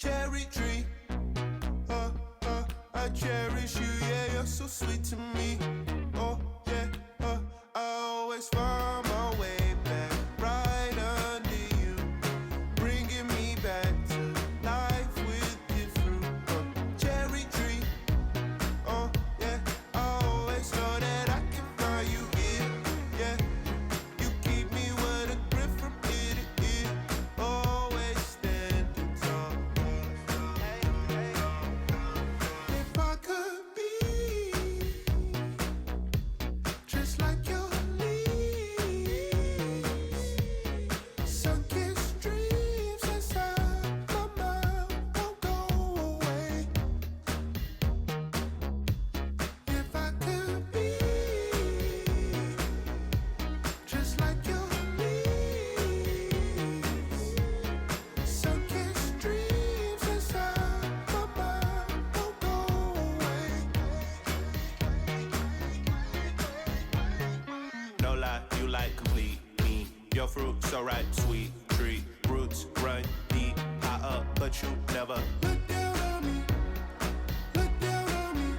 Cherry tree, I cherish you, yeah, you're so sweet to me. Oh yeah, I always find my way back right under you, bringing me back to life with your fruit. Cherry tree, oh yeah, I always know that I can find you here, yeah. You keep me with a grip from ear to ear, always standing tall. If I could be just like your leaves, sun-kissed dreams inside my mind won't go away. If I could be just like your leaves, sun-kissed dreams inside my mind won't go away. No lie, you like complete me. Your fruit so ripe, sweet tree. Roots run deep, high up, but you never look down on me. Look down on me.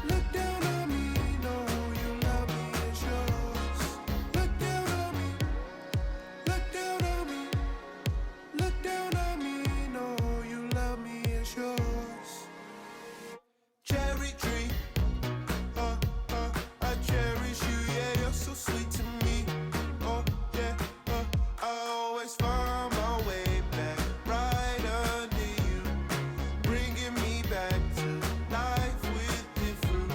Look down on me. No, you love me, it's yours. Look down on me. Look down on me. Look down on me. No, you love me, it's yours. Cherry tree, I cherish you, yeah, you're so sweet to me. Oh yeah, I always find my way back right under you, bringing me back to life with your fruit.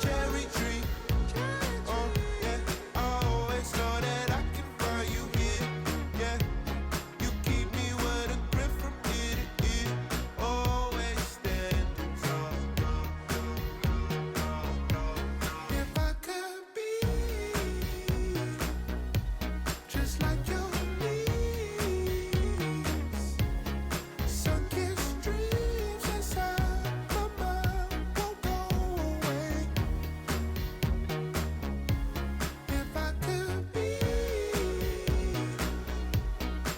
Cherry tree, oh yeah, I always know that I can find you here, yeah. You keep me with a grip from ear to ear, always standing tall. If I could be just like your leaves, sun-kissed dreams inside my mind won't go away. If I could be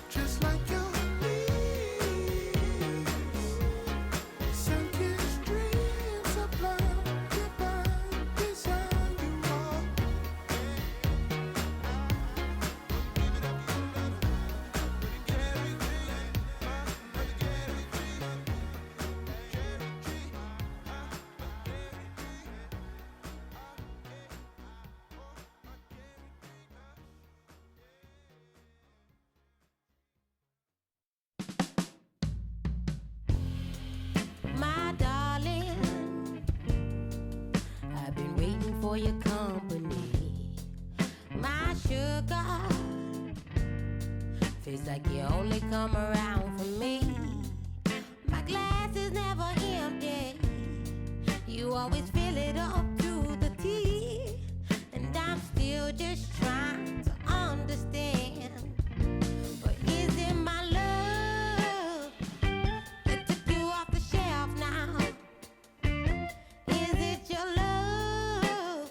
just like your leaves, sun-kissed dreams sublime, divine design you are. My darling, I've been waiting for your company. My sugar, feels like you only come around for me. My glass is never empty. You always fill it up to the tea. And I'm still just trying to understand. But is it my love that took you off the shelf now? Is it your love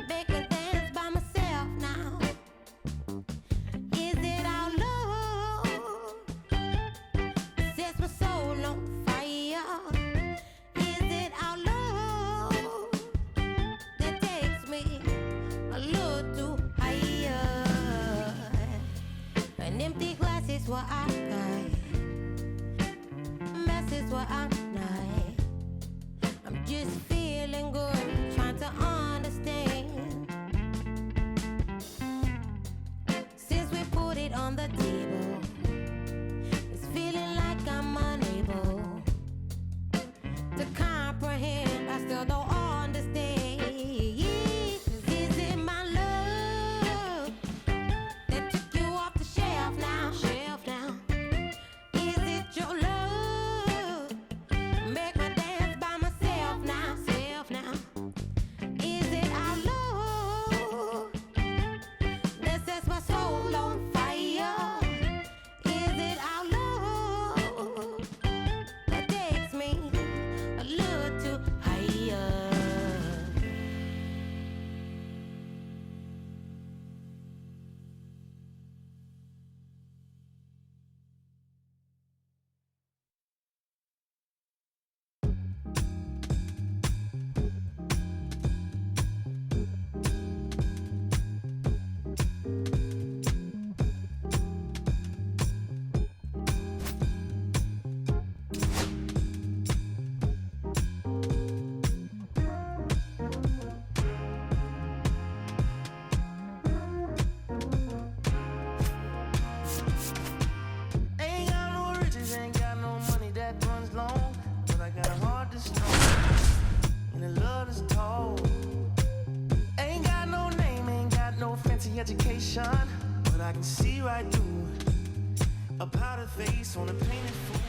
make me dance by myself now? Is it our love sets my soul on fire? Is it our love that takes me a little too higher? An empty glass is what I got, mess is what I'm not. I'm just feeling good, trying to understand. Since we put it on the table, it's feeling like I'm unable to comprehend. I still don't understand. 'Cause is it my love that took you off the shelf now? Shelf now. Is it your love make me dance by myself now? Self now. Is it our love that sets my soul on fire? I can see right through a powdered face on a painted fool.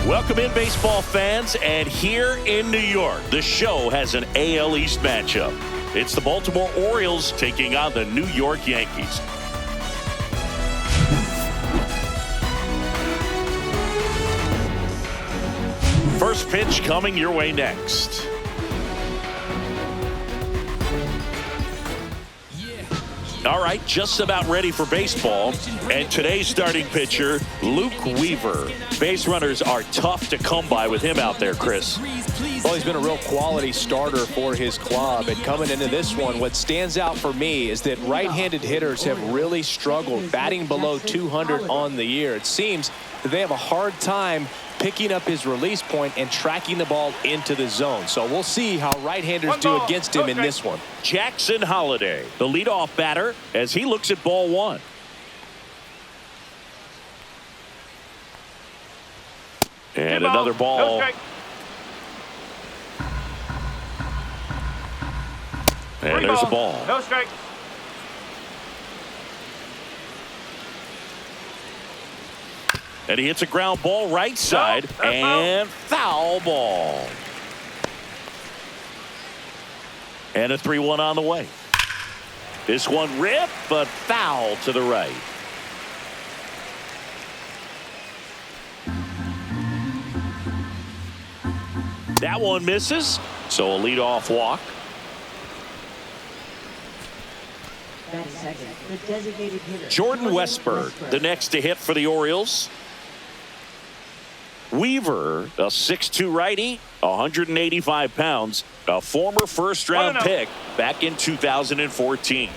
Welcome in, baseball fans, and here in New York, the show has an AL East matchup. It's the Baltimore Orioles taking on the New York Yankees. First pitch coming your way next. All right, just about ready for baseball. And today's starting pitcher, Luke Weaver. Base runners are tough to come by with him out there, Chris. Well, he's been a real quality starter for his club. And coming into this one, what stands out for me is that right-handed hitters have really struggled batting below 200 on the year. It seems that they have a hard time picking up his release point and tracking the ball into the zone. So we'll see how right-handers do against him in this one. Jackson Holliday, the leadoff batter, as he looks at ball one. And another ball. And there's a ball. No strike. And he hits a ground ball right side, and foul ball. And a 3-1 on the way. This one ripped, but foul to the right. That one misses, so a leadoff walk. Jordan Westberg, the next to hit for the Orioles. Weaver, a 6'2" righty, 185 pounds, a former first-round pick back in 2014.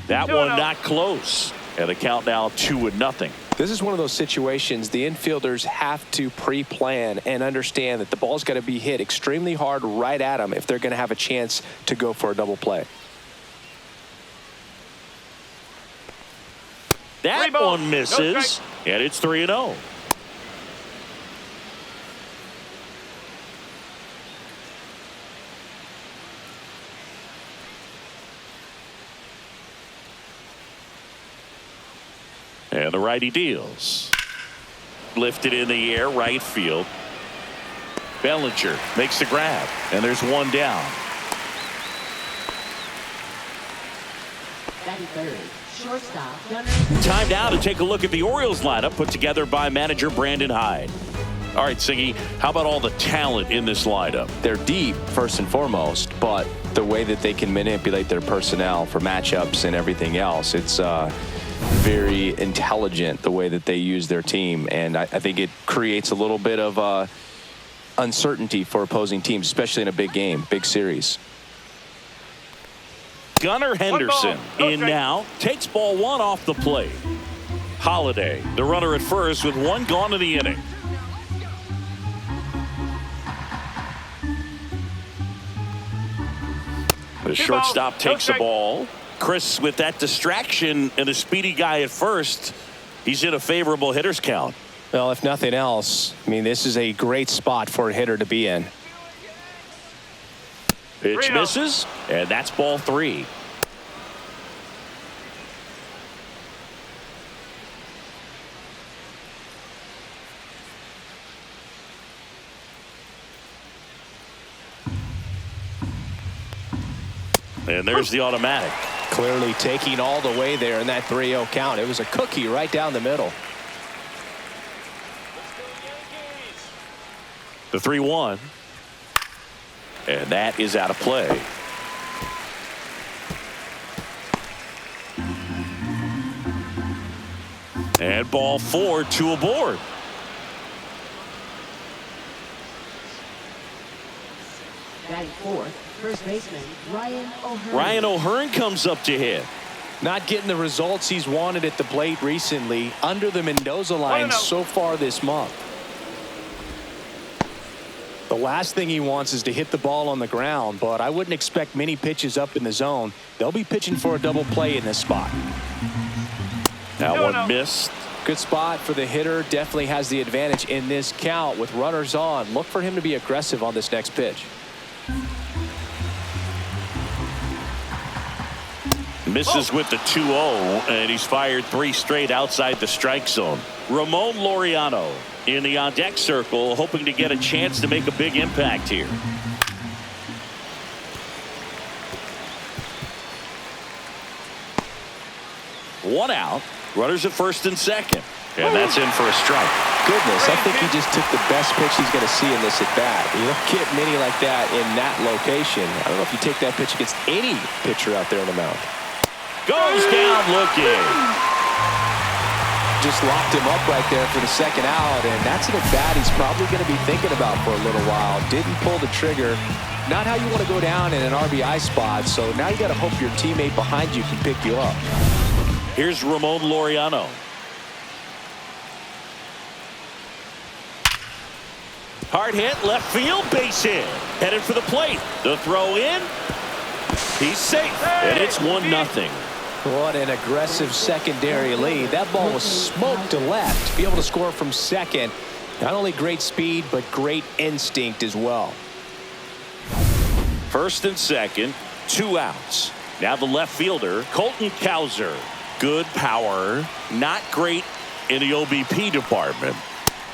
That one not close. And the count now 2-0. This is one of those situations the infielders have to pre-plan and understand that the ball's got to be hit extremely hard right at them if they're going to have a chance to go for a double play. That one misses, and it's 3-0. And the righty deals. Lifted in the air, right field. Bellinger makes the grab, and there's one down. Time now to take a look at the Orioles lineup put together by manager Brandon Hyde. All right, Siggy, how about all the talent in this lineup? They're deep, first and foremost, but the way that they can manipulate their personnel for matchups and everything else, it's very intelligent the way that they use their team, and I think it creates a little bit of uncertainty for opposing teams, especially in a big game, big series. Gunnar Henderson in now, takes ball one off the plate. Holliday, the runner at first with one gone in the inning. The shortstop takes the ball. Chris, with that distraction and a speedy guy at first, he's in a favorable hitter's count. Well, if nothing else, I mean, this is a great spot for a hitter to be in. Pitch misses, and that's ball 3. And there's the automatic. Clearly taking all the way there in that 3-0 count. It was a cookie right down the middle. The 3-1. And that is out of play. And ball 4, 2 aboard. Batting fourth, first baseman Ryan O'Hearn. Ryan O'Hearn comes up to hit. Not getting the results he's wanted at the plate recently under the Mendoza line so far this month. The last thing he wants is to hit the ball on the ground, but I wouldn't expect many pitches up in the zone. They'll be pitching for a double play in this spot. That one missed. Good spot for the hitter. Definitely has the advantage in this count with runners on. Look for him to be aggressive on this next pitch. Misses with the 2-0, and he's fired 3 straight outside the strike zone. Ramon Laureano in the on-deck circle, hoping to get a chance to make a big impact here. One out. Runners at first and second. And that's in for a strike. Goodness, I think he just took the best pitch he's going to see in this at-bat. You don't get many like that in that location. I don't know if you take that pitch against any pitcher out there on the mound. Goes down looking. Just locked him up right there for the second out, and that's an at-bat he's probably going to be thinking about for a little while. Didn't pull the trigger. Not how you want to go down in an RBI spot, so now you got to hope your teammate behind you can pick you up. Here's Ramon Laureano. Hard hit, left field, base hit. Headed for the plate. The throw in. He's safe, and it's 1-0. What an aggressive secondary lead. That ball was smoked to left. To be able to score from second, not only great speed, but great instinct as well. First and second, 2 outs. Now the left fielder, Colton Cowser. Good power, not great in the OBP department.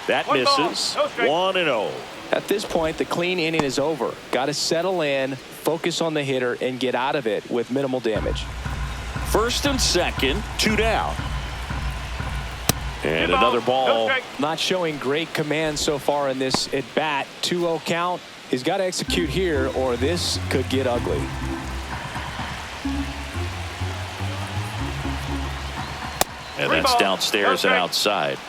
That misses. 1-0. At this point, the clean inning is over. Got to settle in, focus on the hitter, and get out of it with minimal damage. First and second, 2 down. And another ball. Not showing great command so far in this at bat. 2-0 count. He's got to execute here, or this could get ugly. And that's downstairs and outside.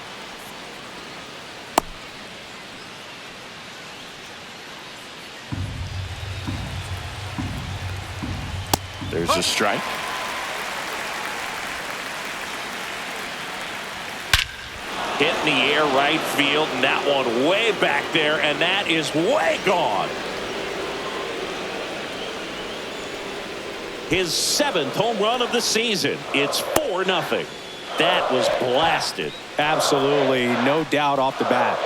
There's a strike. Hit in the air right field, and that one way back there, and that is way gone. His 7th home run of the season. It's 4-0. That was blasted. Absolutely, no doubt off the bat.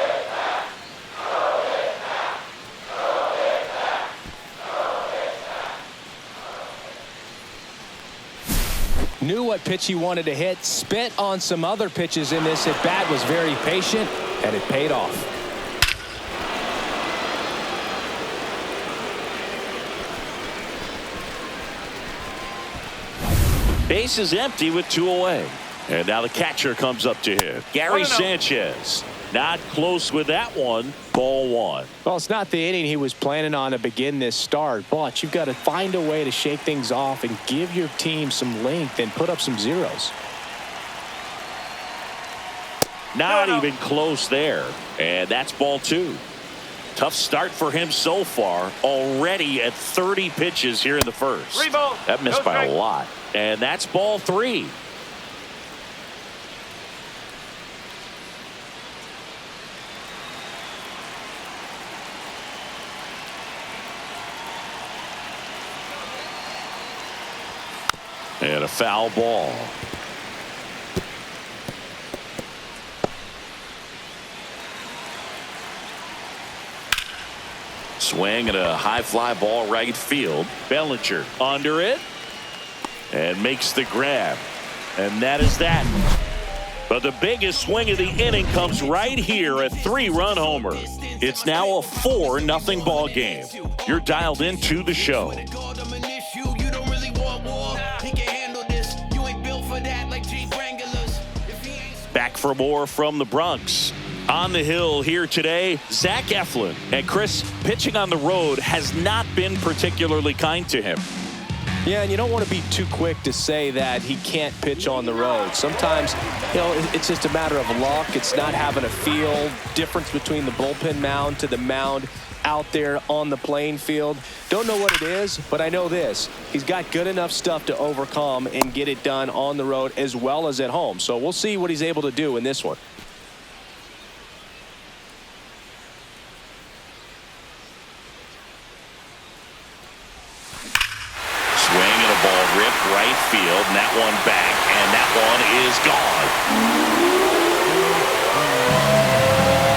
Knew what pitch he wanted to hit, spit on some other pitches in this at bat, was very patient, and it paid off. Base is empty with 2 away. And now the catcher comes up to him. Gary Sanchez. Not close with that one. Ball 1. Well, it's not the inning he was planning on to begin this start, but you've got to find a way to shake things off and give your team some length and put up some zeros. Not even close there. And that's ball 2. Tough start for him so far. Already at 30 pitches here in the first. That missed by a lot. And that's ball 3. And a foul ball. Swing and a high fly ball right field. Bellinger under it and makes the grab. And that is that. But the biggest swing of the inning comes right here, a 3-run homer. It's now a 4-0 ball game. You're dialed into the show. Back for more from the Bronx. On the hill here today, Zach Eflin. And Chris, pitching on the road has not been particularly kind to him. Yeah, and you don't want to be too quick to say that he can't pitch on the road. Sometimes, you know, it's just a matter of luck. It's not having a feel. Difference between the bullpen mound to the mound out there on the playing field. Don't know what it is, but I know this. He's got good enough stuff to overcome and get it done on the road as well as at home. So we'll see what he's able to do in this one. left right field, and that one back, and that one is gone.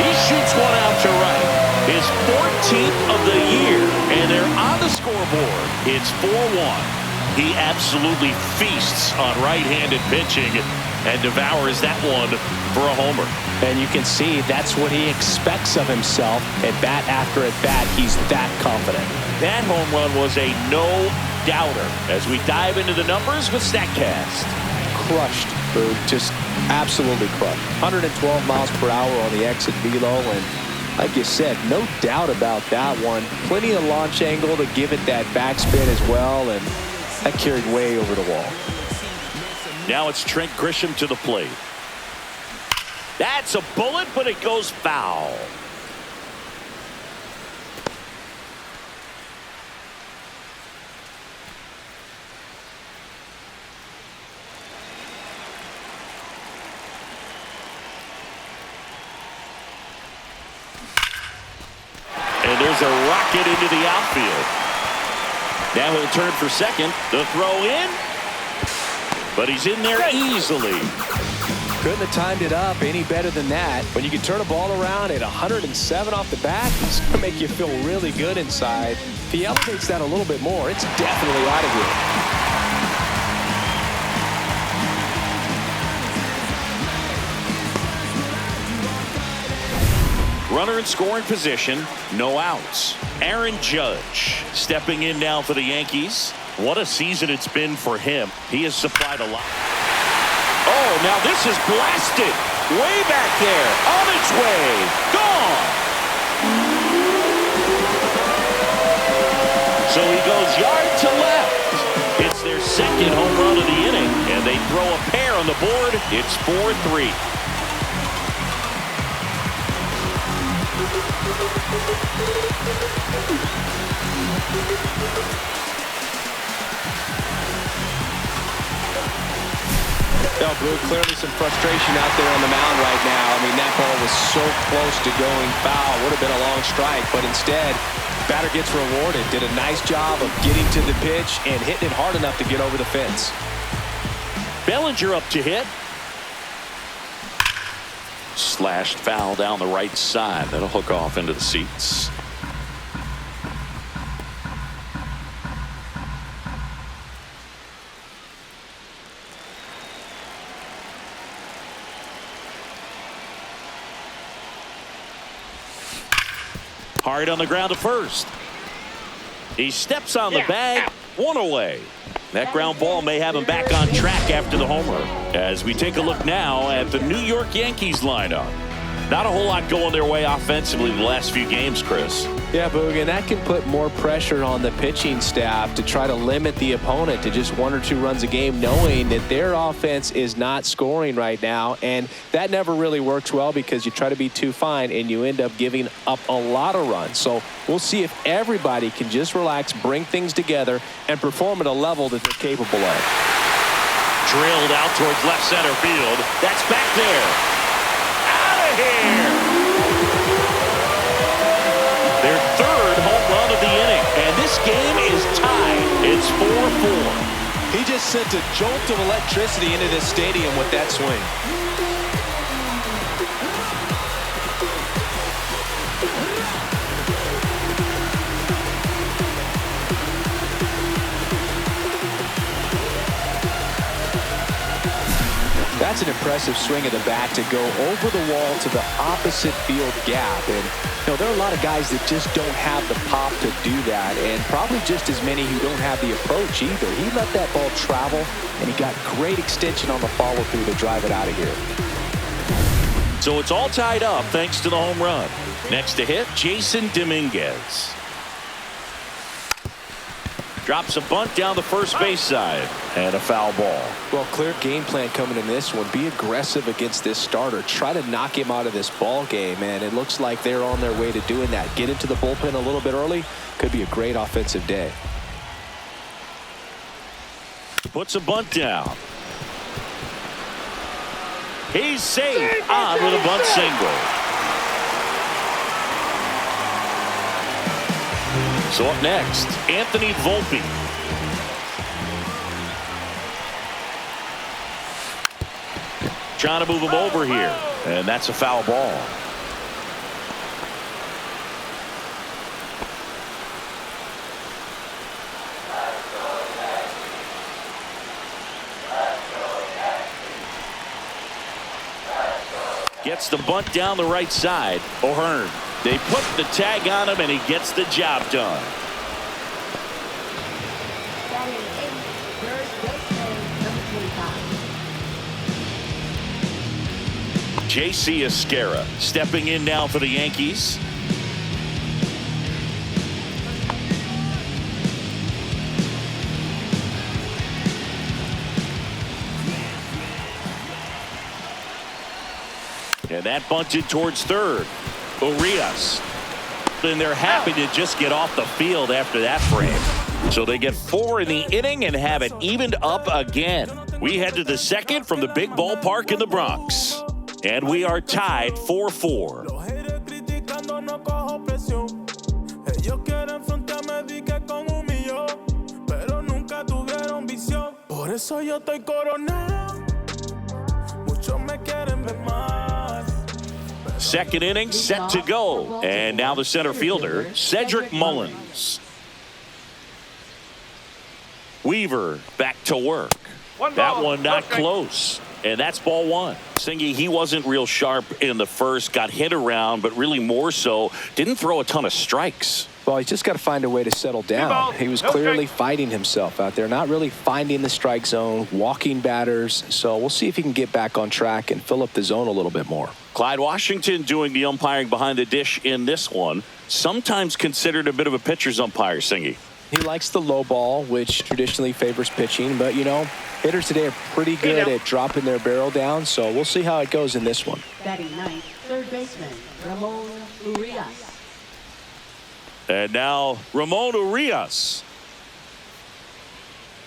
He shoots one out to right. His 14th of the year, and they're on the scoreboard. It's 4-1. He absolutely feasts on right-handed pitching and devours that one for a homer. And you can see that's what he expects of himself. At bat after at bat, he's that confident. That home run was a no-doubter as we dive into the numbers with StatCast. Crushed, Boog. Just absolutely crushed. 112 miles per hour on the exit velo, and like you said, no doubt about that one. Plenty of launch angle to give it that backspin as well, and that carried way over the wall. Now it's Trent Grisham to the plate. That's a bullet, but it goes foul. And there's a rocket into the outfield. Now he'll turn for second. The throw in. But he's in there easily. Couldn't have timed it up any better than that. When you can turn a ball around at 107 off the bat, it's going to make you feel really good inside. If he elevates that a little bit more, it's definitely out of here. Runner in scoring position, no outs. Aaron Judge stepping in now for the Yankees. What a season it's been for him. He has supplied a lot. Oh, now this is blasted. Way back there. On its way. Gone. So he goes yard to left. It's their second home run of the inning, and they throw a pair on the board. It's 4-3. Well, Blue, clearly some frustration out there on the mound right now. I mean, that ball was so close to going foul. Would have been a long strike, but instead, batter gets rewarded. Did a nice job of getting to the pitch and hitting it hard enough to get over the fence. Bellinger up to hit. Slashed foul down the right side. That'll hook off into the seats. Hard on the ground to first. He steps on the bag. One away. That ground ball may have him back on track after the homer. As we take a look now at the New York Yankees lineup. Not a whole lot going their way offensively the last few games, Chris. Yeah, Boog, and that can put more pressure on the pitching staff to try to limit the opponent to just 1 or 2 runs a game, knowing that their offense is not scoring right now. And that never really works well because you try to be too fine and you end up giving up a lot of runs. So we'll see if everybody can just relax, bring things together, and perform at a level that they're capable of. Drilled out towards left center field. That's back there. Here. Their third home run of the inning, and this game is tied. It's 4-4. He just sent a jolt of electricity into this stadium with that swing. That's an impressive swing of the bat to go over the wall to the opposite field gap. And there are a lot of guys that just don't have the pop to do that, and probably just as many who don't have the approach either. He let that ball travel, and he got great extension on the follow-through to drive it out of here. So it's all tied up thanks to the home run. Next to hit, Jason Dominguez. Drops a bunt down the first base side, and a foul ball. Well, clear game plan coming in this one. Be aggressive against this starter. Try to knock him out of this ball game, and it looks like they're on their way to doing that. Get into the bullpen a little bit early. Could be a great offensive day. Puts a bunt down. He's safe on with a bunt single. So up next, Anthony Volpe. Trying to move him over here. And that's a foul ball. Gets the bunt down the right side. O'Hearn. They put the tag on him, and he gets the job done. Batting eighth, third baseman, number 25. J.C. Esquera stepping in now for the Yankees. And that bunted towards third. Urias. And they're happy to just get off the field after that frame. So they get 4 in the inning and have it evened up again. We head to the second from the big ballpark in the Bronx. And we are tied 4-4. Second inning set to go. And now the center fielder, Cedric Mullins. Weaver back to work. That one not close. And that's ball 1. Singy, he wasn't real sharp in the first, got hit around, but really more so, didn't throw a ton of strikes. Well, he's just got to find a way to settle down. He was clearly fighting himself out there, not really finding the strike zone, walking batters. So we'll see if he can get back on track and fill up the zone a little bit more. Clyde Washington doing the umpiring behind the dish in this one. Sometimes considered a bit of a pitcher's umpire, Singy. He likes the low ball, which traditionally favors pitching. But, you know, hitters today are pretty good at dropping their barrel down. So we'll see how it goes in this one. Batting ninth, third baseman, Ramon Urias. And now Ramon Urias.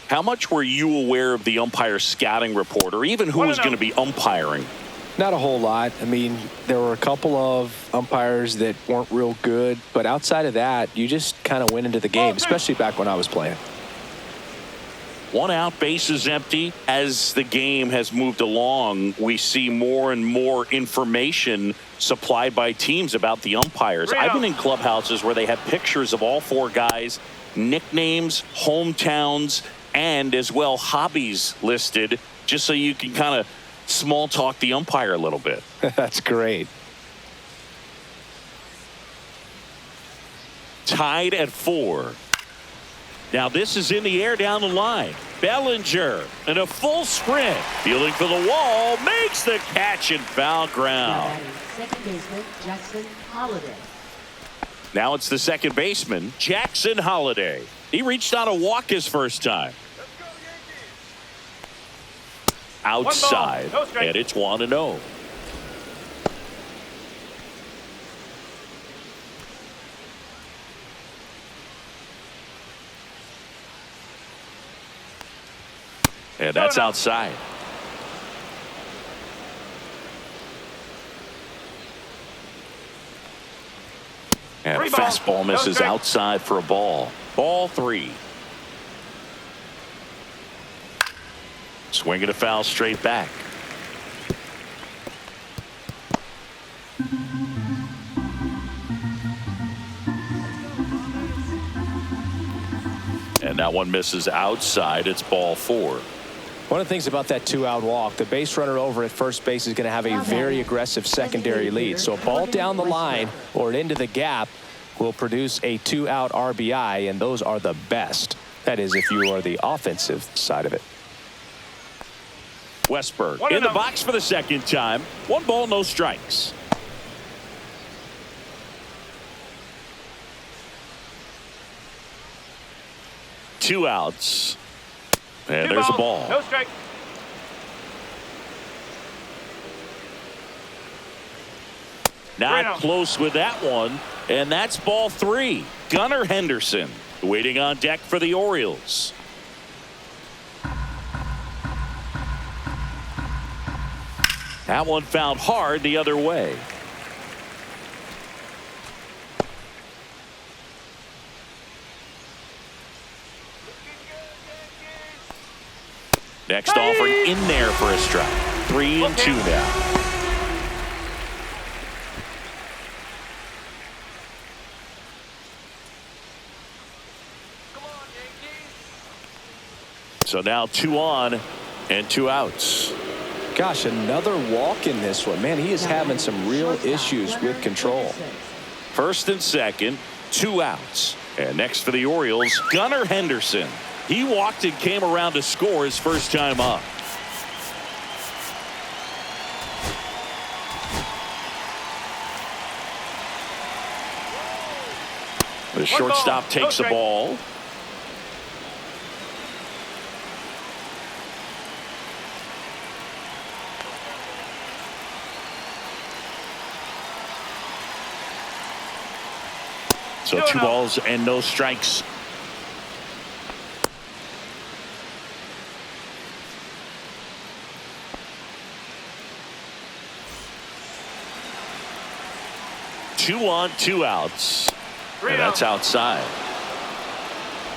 How much were you aware of the umpire scouting report, or even who was going to be umpiring? Not a whole lot. I mean, there were a couple of umpires that weren't real good, but outside of that, you just kind of went into the game, especially back when I was playing. 1 out, bases empty. As the game has moved along, we see more and more information supplied by teams about the umpires. I've been in clubhouses where they have pictures of all 4 guys, nicknames, hometowns, and as well hobbies listed, just so you can kind of small talk the umpire a little bit. That's great. Tied at 4. Now this is in the air down the line. Bellinger in a full sprint, fielding for the wall, makes the catch in foul ground. Second baseman, Jackson Holliday. Now it's the second baseman, Jackson Holliday. He reached on a walk his first time. Outside, and it's 1-0. And that's outside. And fastball misses outside for a ball. Ball 3. Swinging a foul straight back. And that one misses outside. It's ball 4. One of the things about that 2-out walk, the base runner over at first base is going to have a very aggressive secondary lead. So a ball down the line or into the gap will produce a 2-out RBI, and those are the best. That is, if you are the offensive side of it. Westberg in the box for the second time. 1 ball, no strikes. Two outs. And there's a ball. No strike. Not close with that one. And that's ball 3. Gunnar Henderson waiting on deck for the Orioles. That one fouled hard the other way. Next offering in there for a strike. 3-2 now. So now 2 on and 2 outs. Gosh, another walk in this one. Man, he is having some real issues with control. First and second, 2 outs. And next for the Orioles, Gunnar Henderson. He walked and came around to score his first time up. The shortstop takes the ball. So 2 balls and no strikes. Two on, 2 outs. And that's outside.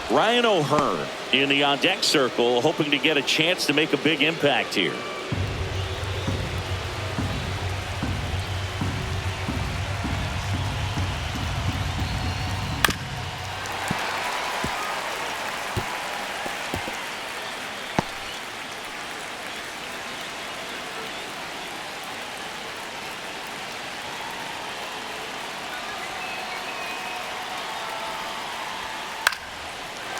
Ryan O'Hearn in the on-deck circle, hoping to get a chance to make a big impact here.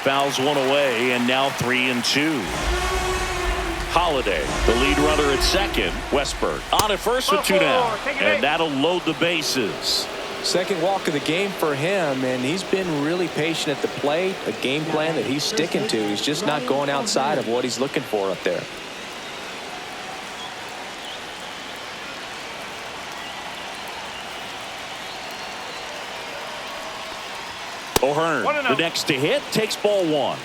Fouls one away, and now 3-2. Holiday, the lead runner at second. Westberg on at first with 2 down, and that'll load the bases. Second walk of the game for him, and he's been really patient at the plate. A game plan that he's sticking to. He's just not going outside of what he's looking for up there. O'Hearn, the next to hit, takes ball 1.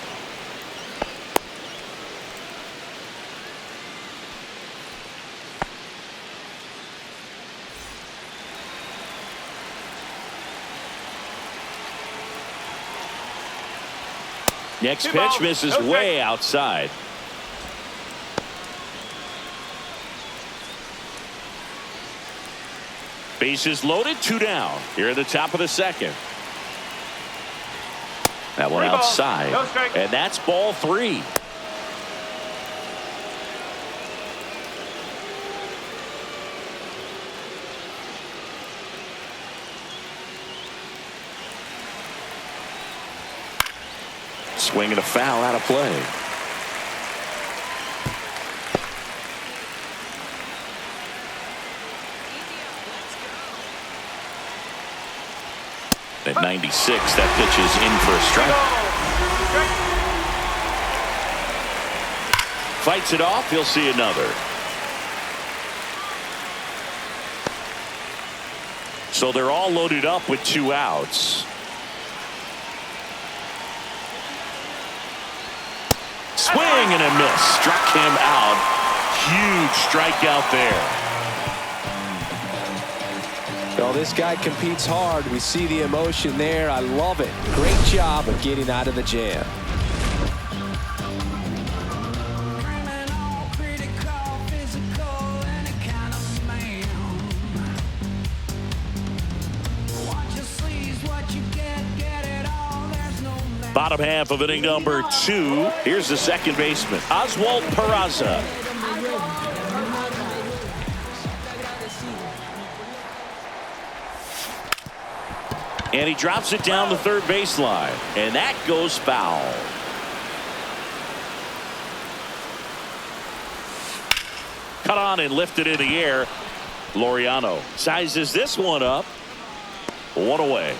Next pitch misses way outside. Bases loaded, 2 down. Here at the top of the second. That one outside, and that's ball 3. Swing and a foul out of play. At 96, that pitch is in for a strike. Fights it off. He'll see another. So they're all loaded up with 2 outs. Swing and a miss. Struck him out. Huge strikeout there. Well, this guy competes hard. We see the emotion there. I love it. Great job of getting out of the jam. Bottom half of inning number 2. Here's the second baseman, Oswald Peraza. And he drops it down the third baseline, and that goes foul. Cut on and lifted in the air. Laureano sizes this one up. 1 away.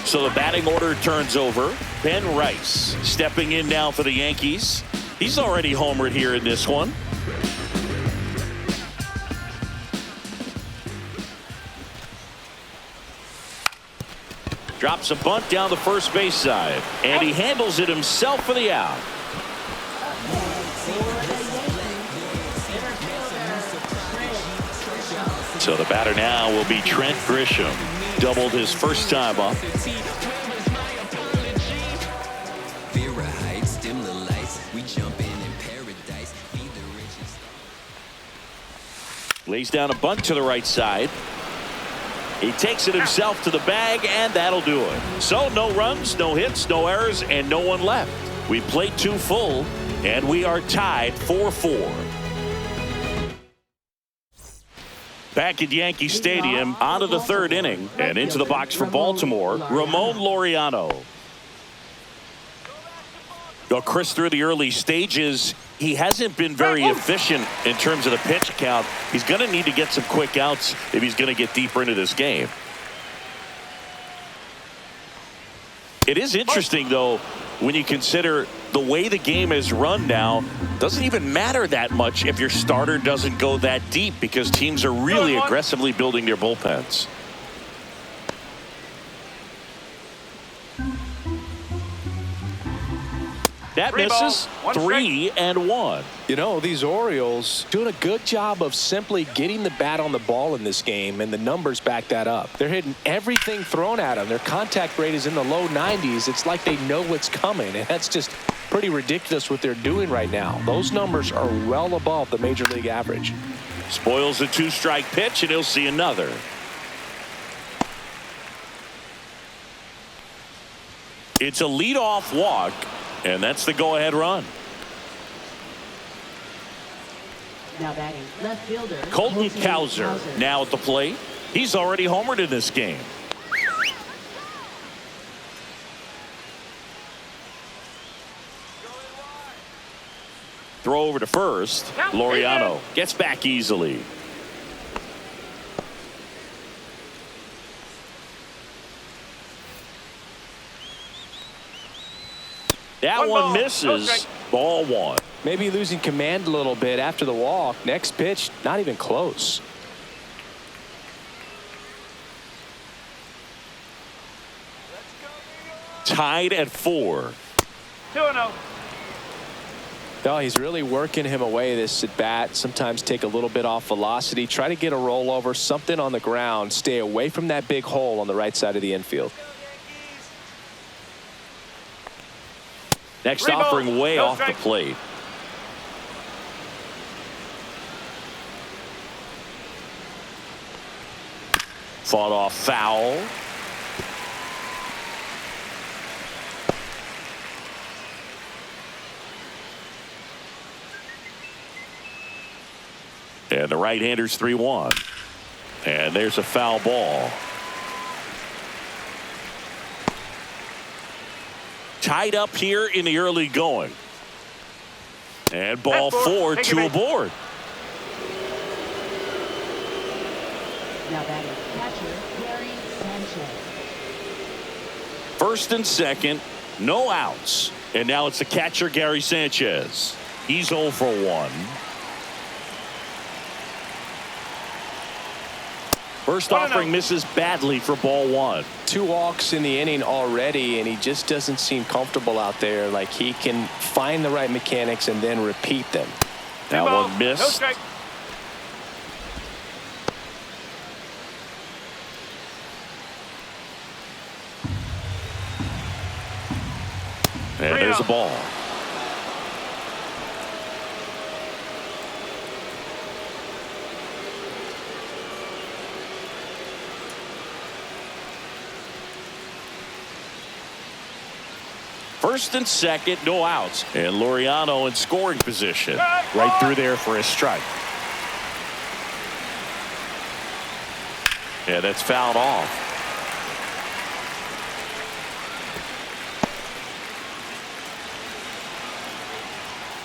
So the batting order turns over. Ben Rice stepping in now for the Yankees. He's already homered here in this one. Drops a bunt down the first base side, and he handles it himself for the out. So the batter now will be Trent Grisham. Doubled his first time up. Lays down a bunt to the right side. He takes it himself to the bag, and that'll do it. So no runs, no hits, no errors, and no one left. We played 2 full, and we are tied 4-4. Back at Yankee Stadium, on to the 3rd inning, and into the box for Baltimore, Ramon Laureano. Well, Chris, through the early stages, he hasn't been very efficient in terms of the pitch count. He's going to need to get some quick outs if he's going to get deeper into this game. It is interesting, though, when you consider the way the game is run now. Doesn't even matter that much if your starter doesn't go that deep, because teams are really aggressively building their bullpens. That misses. 3-1. You know, these Orioles doing a good job of simply getting the bat on the ball in this game, and the numbers back that up. They're hitting everything thrown at them. Their contact rate is in the low 90s. It's like they know what's coming, and that's just pretty ridiculous what they're doing right now. Those numbers are well above the major league average. Spoils a 2-strike pitch, and he'll see another. It's a leadoff walk, and that's the go-ahead run. Now batting left fielder Colton Cowser now at the plate. He's already homered in this game. Throw over to first. Laureano gets back easily. That one misses. Ball 1. Maybe losing command a little bit after the walk. Next pitch, not even close. Tied at 4. 2-0. No, he's really working him away this at bat. Sometimes take a little bit off velocity. Try to get a rollover, something on the ground. Stay away from that big hole on the right side of the infield. Next offering way off the plate. Fought off foul. And the right-hander's 3-1. And there's a foul ball. Tied up here in the early going. And ball 4, 2 aboard. Now batting catcher Gary Sanchez. First and second, no outs. And now it's the catcher, Gary Sanchez. He's 0 for 1. First offering misses badly for ball 1. 2 walks in the inning already, and he just doesn't seem comfortable out there. Like he can find the right mechanics and then repeat them. That one missed. And there's a ball. First and second, no outs. And Laureano in scoring position. Right through there for a strike. Yeah, that's fouled off.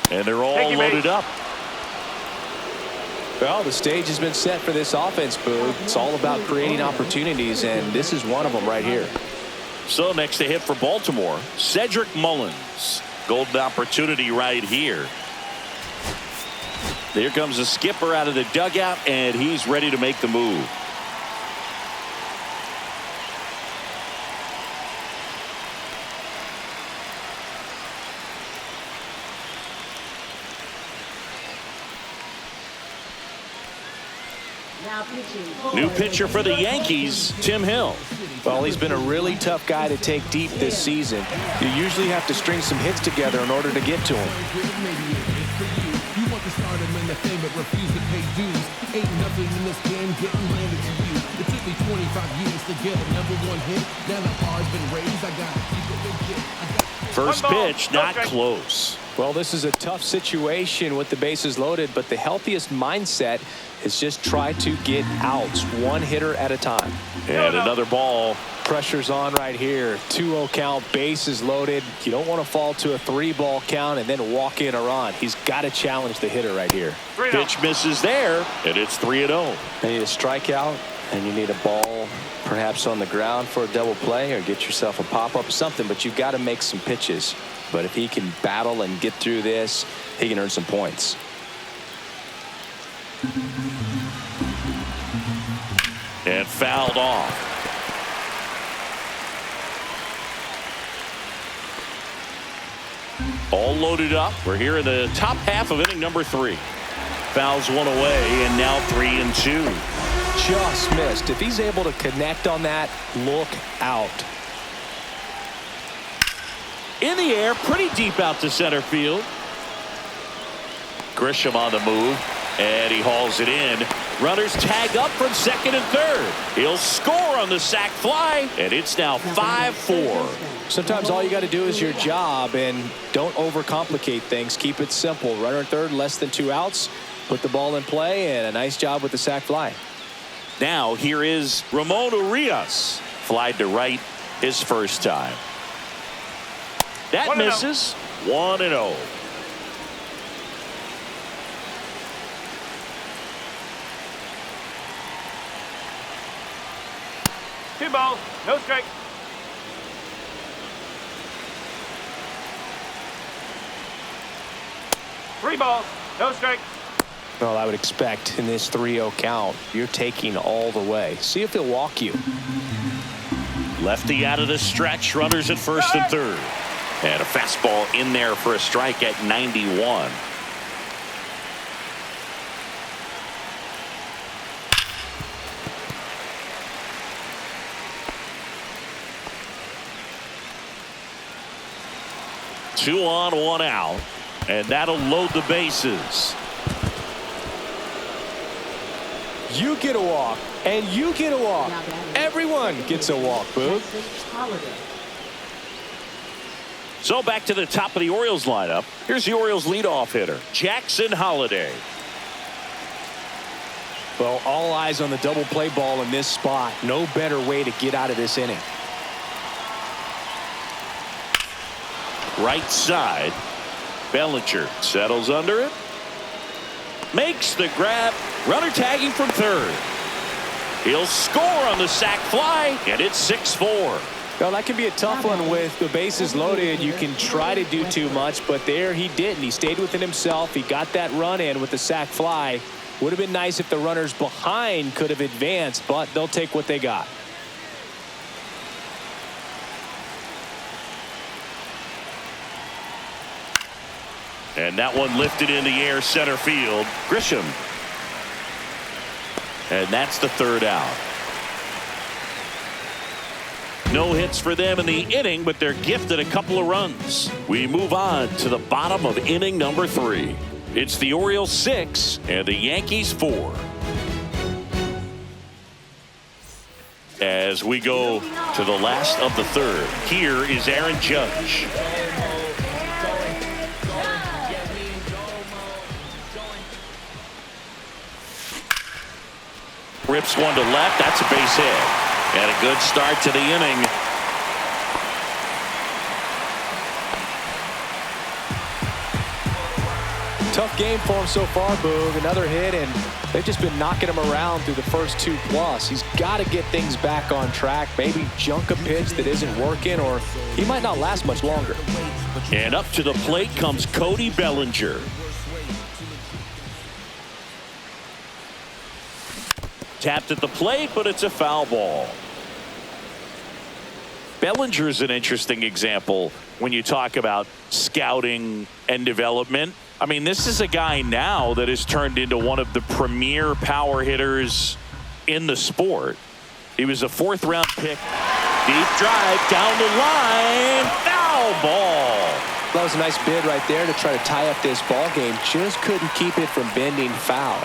And they're all loaded up. Well, the stage has been set for this offense, Boo. It's all about creating opportunities, and this is one of them right here. So next to hit for Baltimore, Cedric Mullins. Golden opportunity right here. There comes the skipper out of the dugout, and he's ready to make the move. New pitcher for the Yankees, Tim Hill. Well, he's been a really tough guy to take deep this season. You usually have to string some hits together in order to get to him. You want to start him in the fame but refuse to pay dues. Ain't nothing in this game getting handed to you. It took me 25 years to get a #1 hit. Now the bar's been raised, I gotta keep it legit. First pitch, not close. Well, this is a tough situation with the bases loaded, but the healthiest mindset is just try to get outs, one hitter at a time. And another ball. Pressure's on right here. 2-0 count, bases loaded. You don't want to fall to a 3-ball count and then walk in a run. He's got to challenge the hitter right here. Pitch misses there, and it's 3-0. You need a strikeout, and you need a ball perhaps on the ground for a double play, or get yourself a pop-up or something, but you've got to make some pitches. But if he can battle and get through this, he can earn some points. And fouled off. All loaded up. We're here in the top half of inning number 3. Fouls one away, and now 3-2. Just missed. If he's able to connect on that, look out. In the air, pretty deep out to center field. Grisham on the move, and he hauls it in. Runners tag up from second and third. He'll score on the sac fly, and it's now 5-4. Sometimes all you got to do is your job, and don't overcomplicate things. Keep it simple. Runner at third, less than 2 outs. Put the ball in play, and a nice job with the sac fly. Now here is Ramon Urias. Flied to right his first time. That misses. 1-0. Two balls, no strike. Three balls, no strike. Well, I would expect in this 3-0 count, you're taking all the way. See if he'll walk you. Lefty out of the stretch. Runners at first and third. And a fastball in there for a strike at 91. Two on, 1 out, and that'll load the bases. You get a walk, and you get a walk. Everyone gets a walk, Boog. So back to the top of the Orioles lineup. Here's the Orioles leadoff hitter, Jackson Holliday. Well, all eyes on the double play ball in this spot. No better way to get out of this inning. Right side. Bellinger settles under it. Makes the grab. Runner tagging from third. He'll score on the sac fly, and it's 6-4. Well, that can be a tough one with the bases loaded. You can try to do too much, but there he didn't. He stayed within himself. He got that run in with the sac fly. Would have been nice if the runners behind could have advanced, but they'll take what they got. And that one lifted in the air center field. Grisham. And that's the third out. No hits for them in the inning, but they're gifted a couple of runs. We move on to the bottom of inning number 3. It's the Orioles 6 and the Yankees 4. As we go to the last of the third, here is Aaron Judge. Rips one to left. That's a base hit. And a good start to the inning. Tough game for him so far, Boog. Another hit, and they've just been knocking him around through the first 2+. He's got to get things back on track. Maybe junk a pitch that isn't working, or he might not last much longer. And up to the plate comes Cody Bellinger. Tapped at the plate, but it's a foul ball. Bellinger is an interesting example when you talk about scouting and development. I mean, this is a guy now that has turned into one of the premier power hitters in the sport. He was a 4th-round pick. Deep drive down the line. Foul ball. That was a nice bid right there to try to tie up this ball game. Just couldn't keep it from bending foul.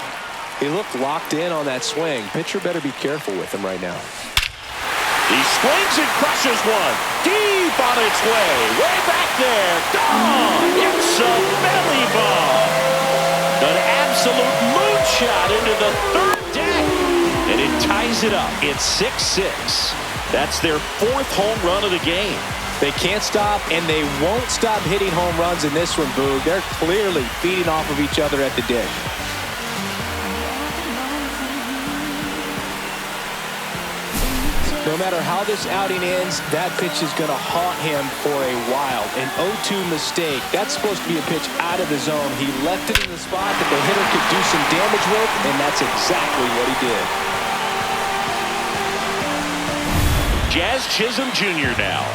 He looked locked in on that swing. Pitcher better be careful with him right now. He swings and crushes one. Deep on its way. Way back there. Gone. It's a belly ball. An absolute moonshot into the third deck. And it ties it up. It's 6-6. That's their 4th home run of the game. They can't stop, and they won't stop hitting home runs in this one, Boog. They're clearly feeding off of each other at the dish. No matter how this outing ends, that pitch is going to haunt him for a while. An 0-2 mistake. That's supposed to be a pitch out of the zone. He left it in the spot that the hitter could do some damage with, and that's exactly what he did. Jazz Chisholm Jr. now.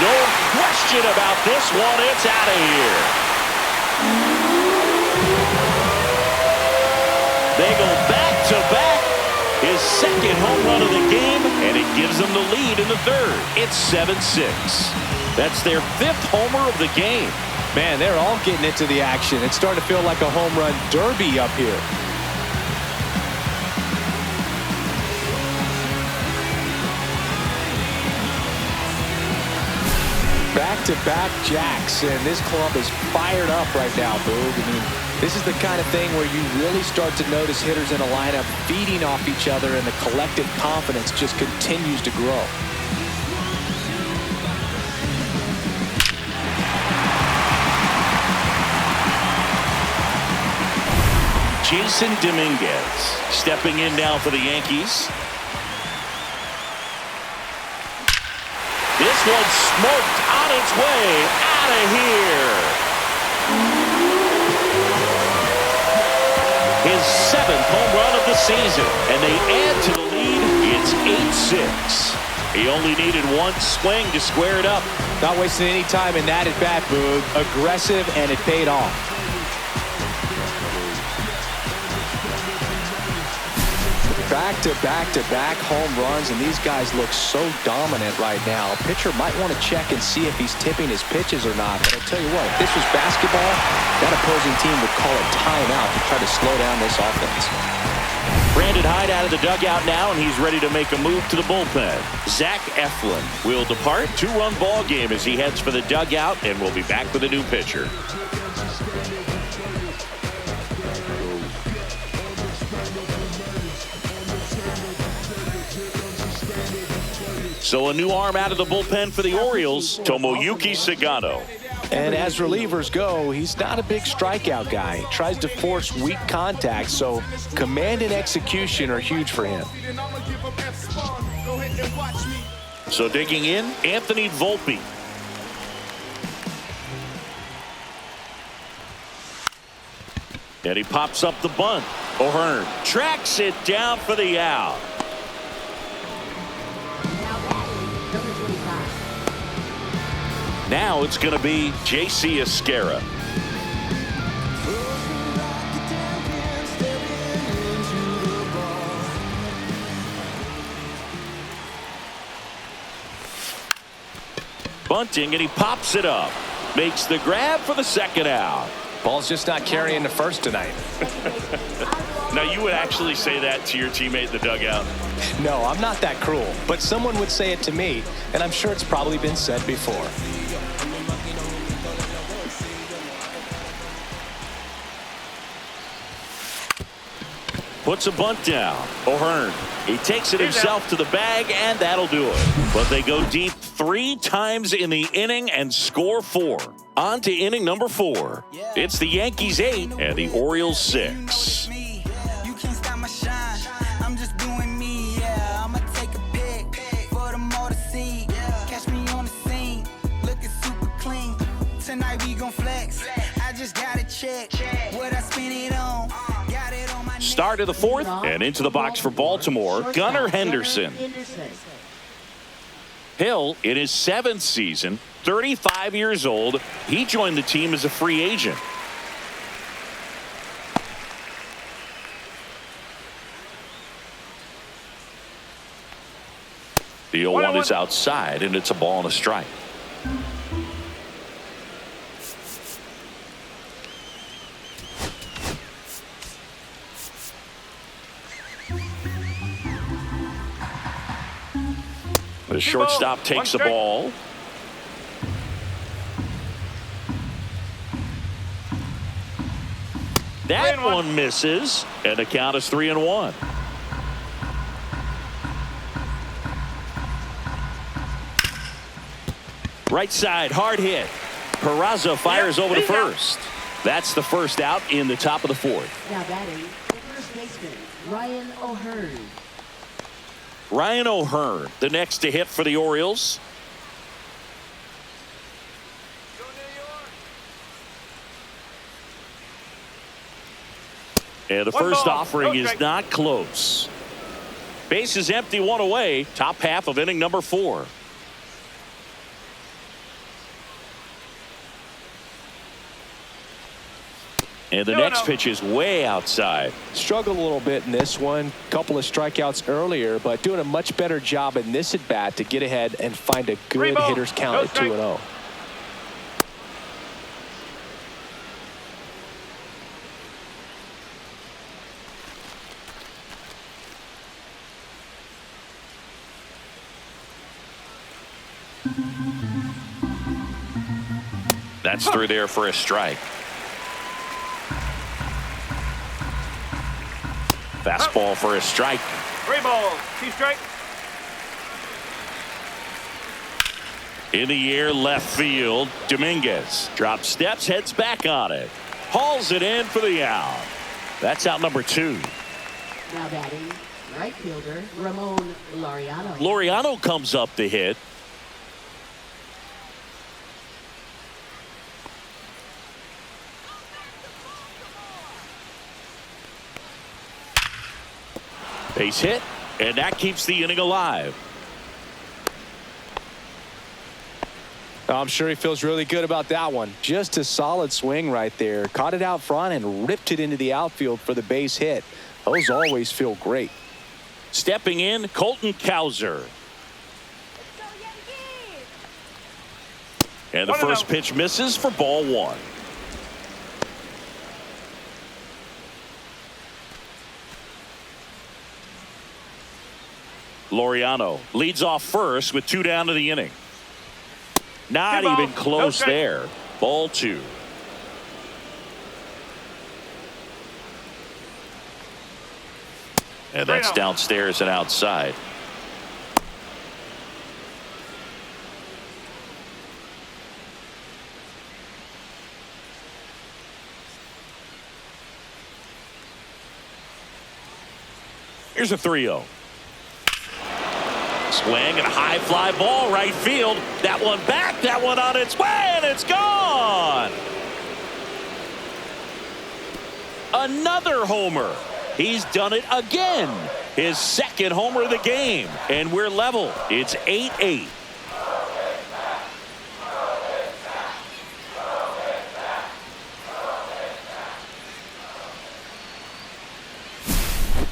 No question about this one. It's out of here. They go back-to-back. His 2nd home run of the game, and it gives them the lead in the 3rd. It's 7-6. That's their 5th homer of the game. Man, they're all getting into the action. It's starting to feel like a home run derby up here. Back-to-back jacks, and this club is fired up right now, Boog. I mean, this is the kind of thing where you really start to notice hitters in a lineup feeding off each other, and the collective confidence just continues to grow. Jason Dominguez stepping in now for the Yankees. This one's smoked on its way out of here. His 7th home run of the season, and they add to the lead. It's 8-6. He only needed one swing to square it up. Not wasting any time in that at bat, Boog. Aggressive, and it paid off. Back-to-back-to-back home runs, and these guys look so dominant right now. A pitcher might want to check and see if he's tipping his pitches or not. But I'll tell you what, if this was basketball, that opposing team would call a timeout to try to slow down this offense. Brandon Hyde out of the dugout now, and he's ready to make a move to the bullpen. Zach Eflin will depart. 2-run ball game as he heads for the dugout, and we'll be back with a new pitcher. So a new arm out of the bullpen for the Orioles, Tomoyuki Sagano. And as relievers go, he's not a big strikeout guy. He tries to force weak contact, so command and execution are huge for him. So digging in, Anthony Volpe. And he pops up the bunt. O'Hearn tracks it down for the out. Now it's going to be J.C. Esquera. Bunting, and he pops it up. Makes the grab for the 2nd out. Ball's just not carrying the first tonight. Now, you would actually say that to your teammate in the dugout? No, I'm not that cruel. But someone would say it to me, and I'm sure it's probably been said before. Puts a bunt down. O'Hearn. He takes it himself to the bag, and that'll do it. But they go deep 3 times in the inning and score 4. On to inning number 4. It's the Yankees 8 and the Orioles 6. You can't stop my shine. I'm just doing me, yeah. I'ma take a pic for them all to see. Catch me on the scene, looking super clean. Tonight we gon' flex. I just gotta check what I spend it on. Got it on my Start of the 4th, and into the box for Baltimore, Gunnar Henderson. Hill, in his 7th season, 35 years old, he joined the team as a free agent. The 0-1 is outside, and it's a ball and a strike. The shortstop takes the ball. That one misses, and the count is 3-1. Right side, hard hit. Peraza fires over to first. That's the first out in the top of the fourth. Now batting, the first baseman, Ryan O'Hearn. Ryan O'Hearn, the next to hit for the Orioles. And the first offering is not close. Base is empty, one away. Top half of inning number 4. And the next pitch is way outside. Struggled a little bit in this one. Couple of strikeouts earlier, but doing a much better job in this at bat to get ahead and find a good hitter's count at 2-0. That's through there for a strike. Fastball for a strike. 3 balls, 2 strikes. In the air, left field. Dominguez drops steps, heads back on it. Hauls it in for the out. That's out number 2. Now batting, right fielder, Ramon Laureano. Laureano comes up to hit. Base hit, and that keeps the inning alive. I'm sure he feels really good about that one. Just a solid swing right there. Caught it out front and ripped it into the outfield for the base hit. Those always feel great. Stepping in, Colton Cowser. And the first pitch misses for ball 1. Laureano leads off first with 2 down to the inning. Not even close there. Ball 2. And that's downstairs and outside. Here's a 3-0. Swing and a high fly ball right field. That one back, that one on its way, and it's gone. Another homer. He's done it again. His second homer of the game, and we're level. It's 8-8.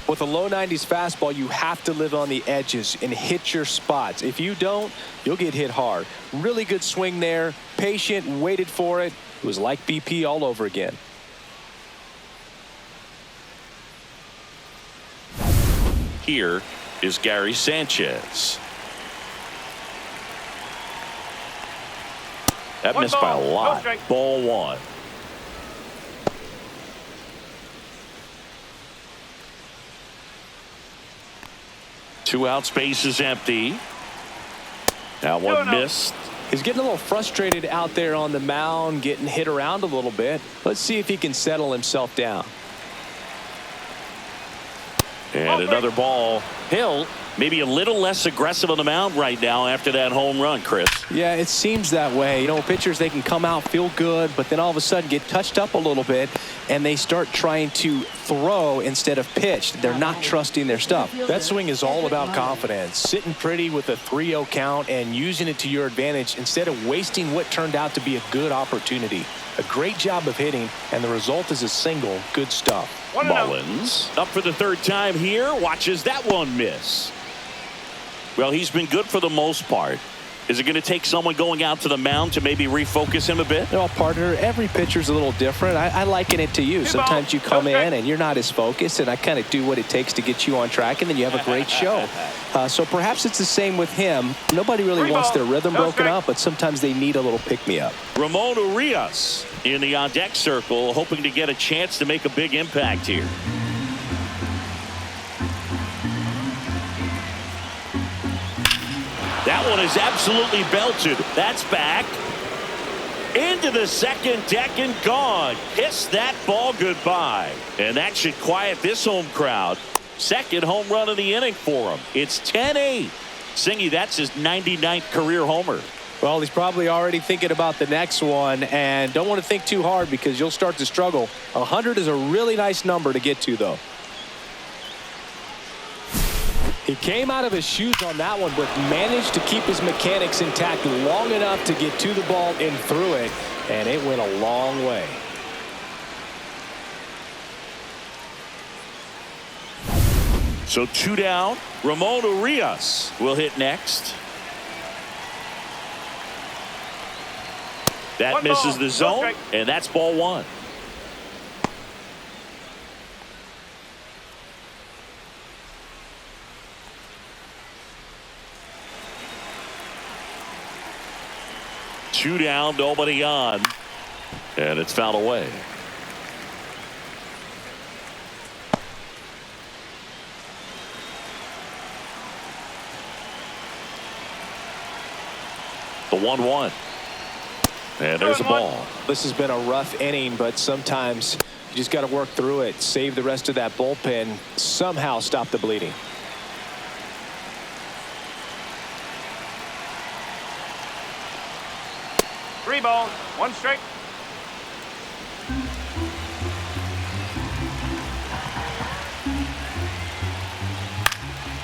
With a low 90s fastball, you have to live on the edges and hit your spots. If you don't, you'll get hit hard. Really good swing there. Patient, waited for it. It was like BP all over again. Here is Gary Sanchez. That missed by a lot. Ball 1. Two outs, base is empty. That one missed. He's getting a little frustrated out there on the mound, getting hit around a little bit. Let's see if he can settle himself down. And another ball. Hill maybe a little less aggressive on the mound right now after that home run, Chris. Yeah, it seems that way. You know, pitchers, they can come out, feel good, but then all of a sudden get touched up a little bit, and they start trying to throw instead of pitch. They're not trusting their stuff. That swing is all about confidence. Sitting pretty with a 3-0 count and using it to your advantage instead of wasting what turned out to be a good opportunity. A great job of hitting, and the result is a single. Good stuff. Mullins up for the 3rd time here. Watches that one miss. Well, he's been good for the most part. Is it going to take someone going out to the mound to maybe refocus him a bit? Well, partner, every pitcher's a little different. I liken it to you. Sometimes you come in and you're not as focused, and I kind of do what it takes to get you on track, and then you have a great show. So perhaps it's the same with him. Nobody really wants their rhythm broken up, but sometimes they need a little pick-me-up. Ramon Urias in the on-deck circle, hoping to get a chance to make a big impact here. That one is absolutely belted. That's back. Into the second deck and gone. Kiss that ball goodbye. And that should quiet this home crowd. Second home run of the inning for him. It's 10-8. Singy, that's his 99th career homer. Well, he's probably already thinking about the next one, and don't want to think too hard because you'll start to struggle. 100 is a really nice number to get to, though. He came out of his shoes on that one, but managed to keep his mechanics intact long enough to get to the ball and through it, and it went a long way. So 2 down. Ramon Urias will hit next. That misses the zone, and that's ball 1. Two down, nobody on, and it's fouled away. The 1-1. And there's a ball. This has been a rough inning, but sometimes you just got to work through it, save the rest of that bullpen, somehow stop the bleeding. Three balls, 1 strike.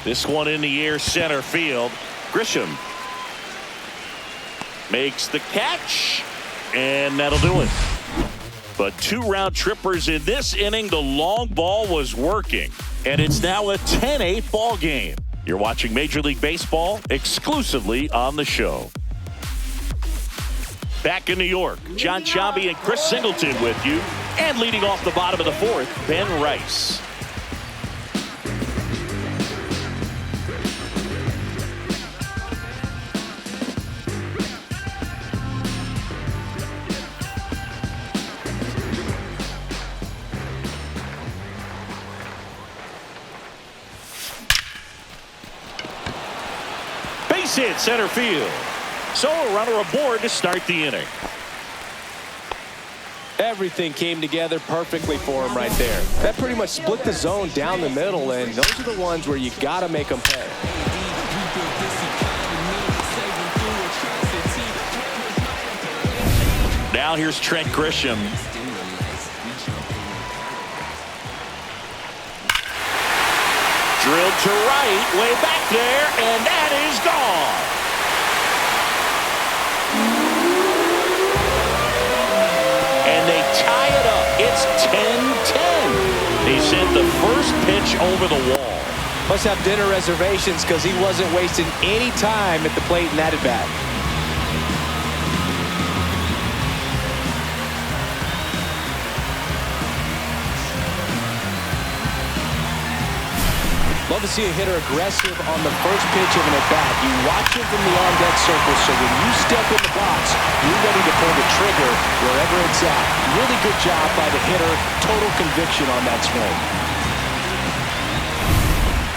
This one in the air, center field. Grisham makes the catch, and that'll do it. But 2 round trippers in this inning. The long ball was working, and it's now a 10-8 ball game. You're watching Major League Baseball exclusively on the show. Back in New York, John Chambi and Chris Singleton with you. And leading off the bottom of the 4th, Ben Rice. Base hit center field. So a runner aboard to start the inning. Everything came together perfectly for him right there. That pretty much split the zone down the middle, and those are the ones where you got to make them pay. Now here's Trent Grisham. Drilled to right, way back there, and that is gone. And they tie it up. It's 10-10. He sent the first pitch over the wall. Must have dinner reservations because he wasn't wasting any time at the plate in that at bat. Love to see a hitter aggressive on the first pitch of an at-bat. You watch him from the on-deck circle, so when you step in the box, you're ready to pull the trigger wherever it's at. Really good job by the hitter. Total conviction on that swing.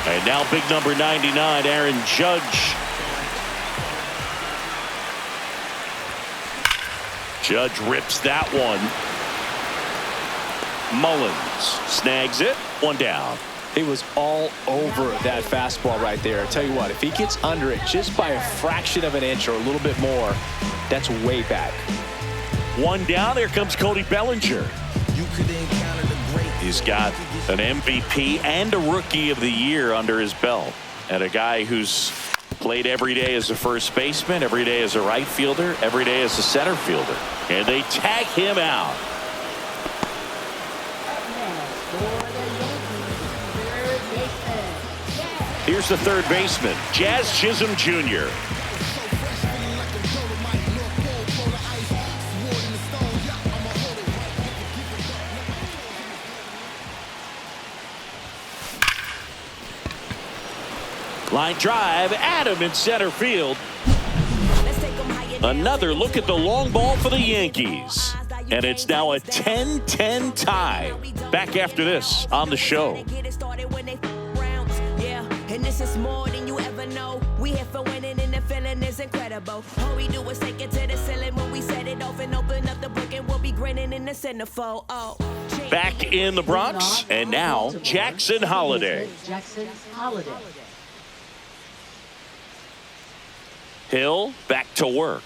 And now big number 99, Aaron Judge. Judge rips that one. Mullins snags it. 1 down. He was all over that fastball right there. I tell you what, if he gets under it just by a fraction of an inch or a little bit more, that's way back. 1 down. Here comes Cody Bellinger. He's got an MVP and a Rookie of the Year under his belt, and a guy who's played every day as a first baseman, every day as a right fielder, every day as a center fielder. And they tag him out. Here's the third baseman, Jazz Chisholm Jr. Line drive, Adam in center field. Another look at the long ball for the Yankees. And it's now a 10-10 tie. Back after this on the show. And this is more than you ever know. We here for winning and the feeling is incredible. All we do is take it to the ceiling when we set it off and open up the book and we'll be grinning in the centerfold. Oh. Back in the Bronx, and now Jackson Holiday. Jackson Holiday. Hill back to work.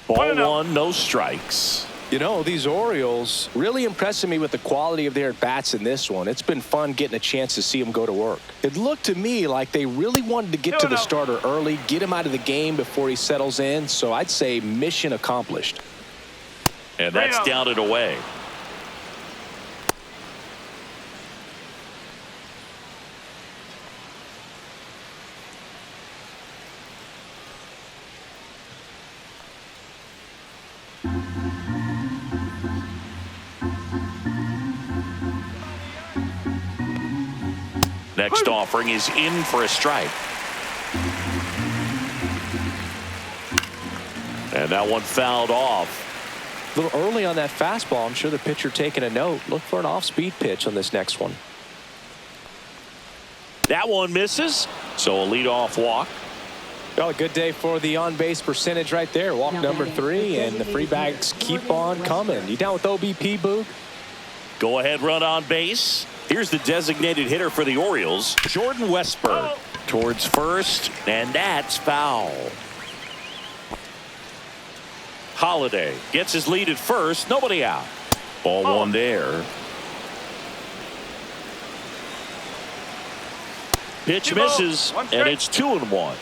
Ball one, no strikes. You know, these Orioles really impressing me with the quality of their at-bats in this one. It's been fun getting a chance to see them go to work. It looked to me like they really wanted to get to the starter early, get him out of the game before he settles in. So I'd say mission accomplished. And that's down and away. Next offering is in for a strike. And that one fouled off. A little early on that fastball. I'm sure the pitcher taking a note. Look for an off-speed pitch on this next one. That one misses. So a leadoff walk. Well, a good day for the on-base percentage right there. Walk number 3, and the free bags keep on coming. You down with OBP, Boog? Go ahead, run on base. Here's the designated hitter for the Orioles, Jordan Westburg, towards first, and that's foul. Holiday gets his lead at first, nobody out. Ball one there. Pitch misses, and it's 2-1.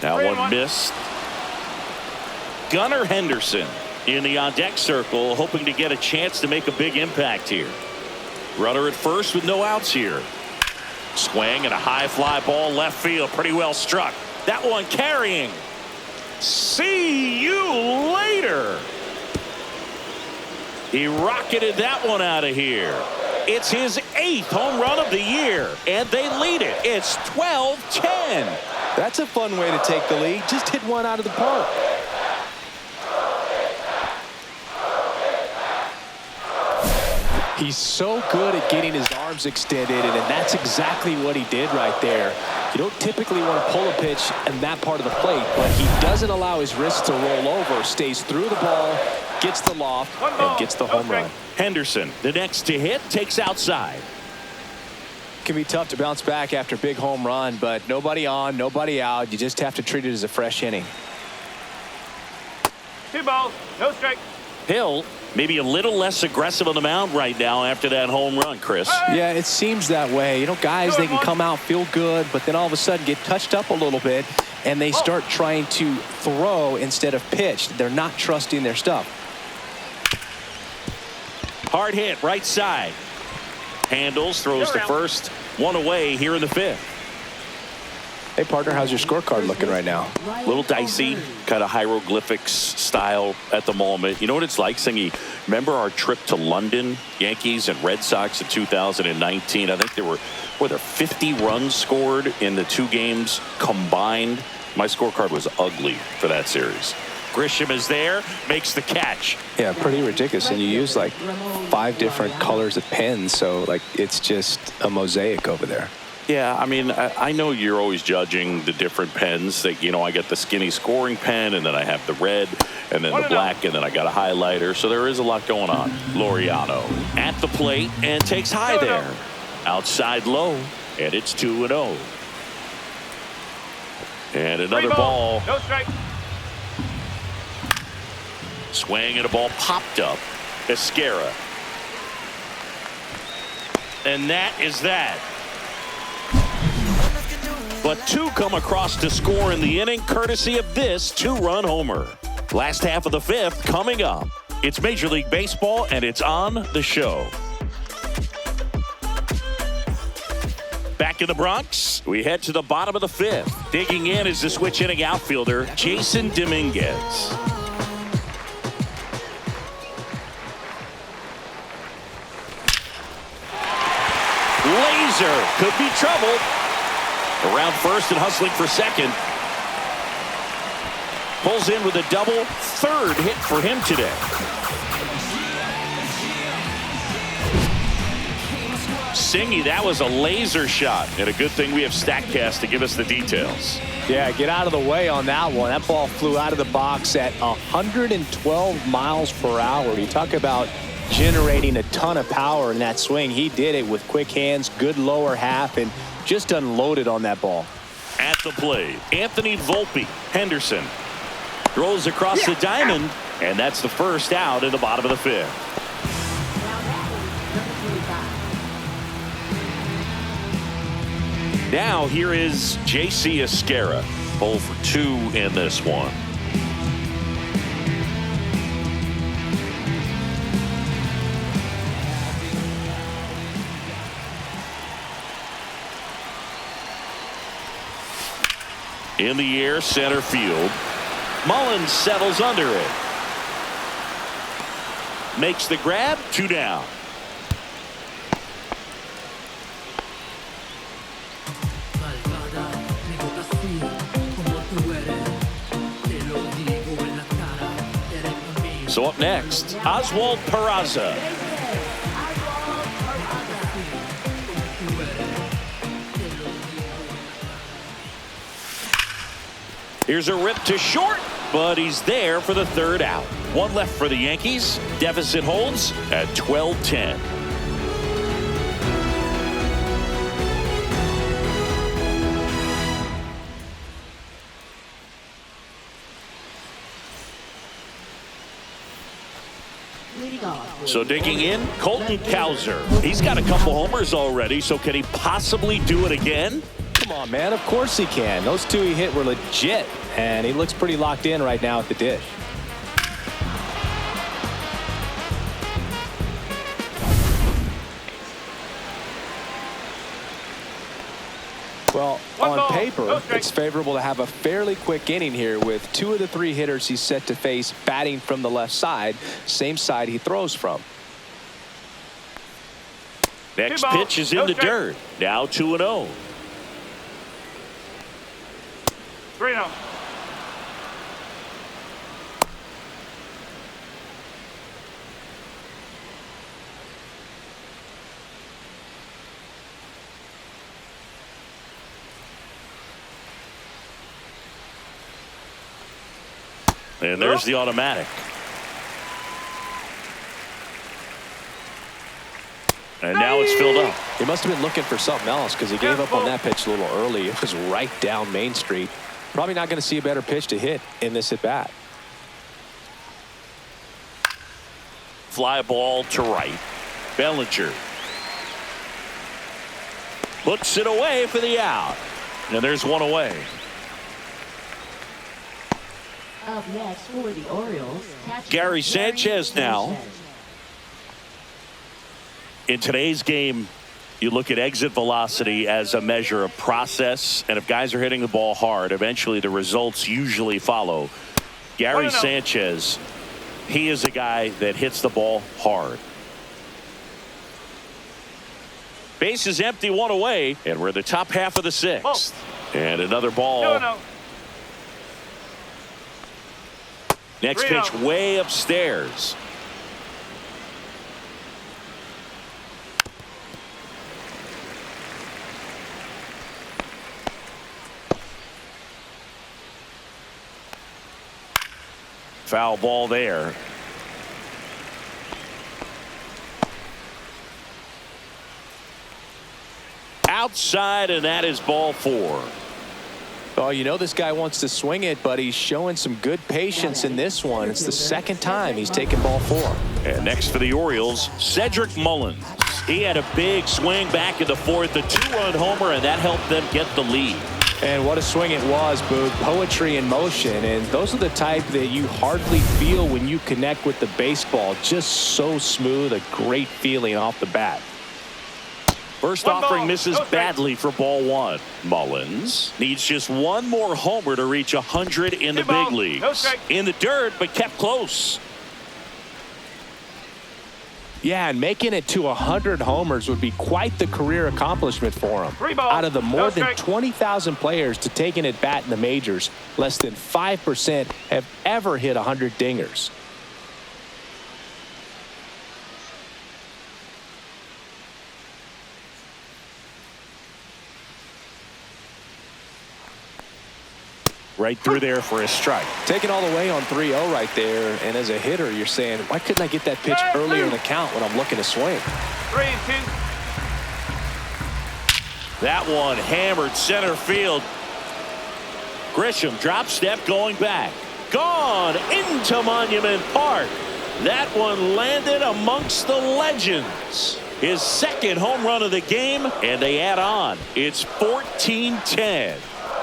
That one missed. Gunnar Henderson in the on-deck circle, hoping to get a chance to make a big impact here. Runner at first with no outs here. Swing and a high fly ball left field, pretty well struck. That one carrying. See you later. He rocketed that one out of here. It's his 8th home run of the year, and they lead it. It's 12-10. That's a fun way to take the lead. Just hit one out of the park. He's so good at getting his arms extended, and that's exactly what he did right there. You don't typically want to pull a pitch in that part of the plate, but he doesn't allow his wrist to roll over, stays through the ball, gets the loft, and gets the home run. Henderson, the next to hit, takes outside. Can be tough to bounce back after a big home run, but nobody on, nobody out. You just have to treat it as a fresh inning. 2 balls, no strike. Hill maybe a little less aggressive on the mound right now after that home run, Chris. Yeah, it seems that way. You know, guys, they can come out, feel good, but then all of a sudden get touched up a little bit, and they start trying to throw instead of pitch. They're not trusting their stuff. Hard hit, right side. Handles, throws to first. One away here in the 5th. Hey, partner, how's your scorecard looking right now? A little dicey, kind of hieroglyphics style at the moment. You know what it's like, Singy? Remember our trip to London, Yankees and Red Sox in 2019? I think there were 50 runs scored in the 2 games combined. My scorecard was ugly for that series. Grisham is there, makes the catch. Yeah, pretty ridiculous. And you use like 5 different colors of pens, so like it's just a mosaic over there. Yeah, I mean, I know you're always judging the different pens. That, you know, I get the skinny scoring pen, and then I have the red, and then the black, and then I got a highlighter. So there is a lot going on. Laureano at the plate and takes high there. Outside low, and it's 2-0. And another ball. No strike. Swing and a ball popped up. Esquera. And that is that. But 2 come across to score in the inning, courtesy of this 2-run homer. Last half of the 5th coming up. It's Major League Baseball, and it's on the show. Back in the Bronx, we head to the bottom of the 5th. Digging in is the switch inning outfielder, Jason Dominguez. Laser could be trouble. Around first and hustling for second. Pulls in with a double. Third hit for him today. Singy, that was a laser shot. And a good thing we have StatCast to give us the details. Yeah, get out of the way on that one. That ball flew out of the box at 112 miles per hour. You talk about generating a ton of power in that swing. He did it with quick hands, good lower half, and just unloaded on that ball. At the plate, Anthony Volpe. Henderson throws across the diamond, and that's the first out in the bottom of the fifth. Now here is J.C. Esquera. 0 for 2 in this one. In the air, center field. Mullins settles under it. Makes the grab, 2 down. So up next, Oswald Peraza. Here's a rip to short, but he's there for the third out. One left for the Yankees. Deficit holds at 12-10. So digging in, Colton Cowser. He's got a couple homers already, so can he possibly do it again? Come on, man. Of course he can. Those 2 he hit were legit, and he looks pretty locked in right now at the dish. Well, on paper, it's favorable to have a fairly quick inning here with 2 of the 3 hitters he's set to face batting from the left side, same side he throws from. Next pitch is in the dirt. Now 2-0. 3-0. And there's the automatic. And now it's filled up. He must have been looking for something else because he gave up on that pitch a little early. It was right down Main Street. Probably not going to see a better pitch to hit in this at bat. Fly ball to right. Bellinger puts it away for the out. And there's one away. Up next for the Orioles, Gary Sanchez now. In today's game, you look at exit velocity as a measure of process, and if guys are hitting the ball hard, eventually the results usually follow. Gary Sanchez, he is a guy that hits the ball hard. Base is empty, 1 away, and we're in the top half of the 6th. And another ball. Next pitch way upstairs. Foul ball there. Outside, and that is ball 4. Oh, you know this guy wants to swing it, but he's showing some good patience in this one. It's the 2nd time he's taken ball 4. And next for the Orioles, Cedric Mullins. He had a big swing back in the 4th, a 2-run homer, and that helped them get the lead. And what a swing it was, Boog. Poetry in motion, and those are the type that you hardly feel when you connect with the baseball. Just so smooth, a great feeling off the bat. First offering misses badly for ball 1. Mullins needs just one more homer to reach 100 in the big leagues. In the dirt, but kept close. Yeah, and making it to 100 homers would be quite the career accomplishment for him. Out of the more than 20,000 players to take an at-bat in the majors, less than 5% have ever hit 100 dingers. Right through there for a strike. Taking all the way on 3-0 right there, and as a hitter, you're saying, why couldn't I get that pitch earlier in the count when I'm looking to swing? 3-2. That one hammered center field. Grisham drop step going back. Gone into Monument Park. That one landed amongst the legends. His second home run of the game, and they add on. It's 14-10.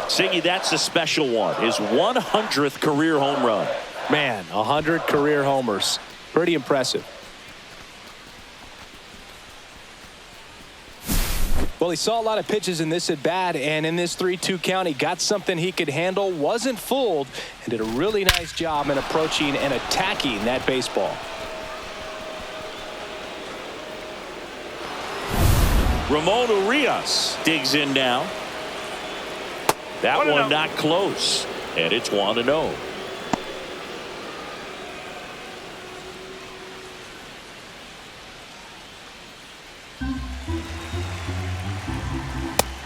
Siggy, that's a special one. His 100th career home run. Man, 100 career homers. Pretty impressive. Well, he saw a lot of pitches in this at-bat, and in this 3-2 count, he got something he could handle, wasn't fooled, and did a really nice job in approaching and attacking that baseball. Ramon Urias digs in now. That one not close, and it's 1-0.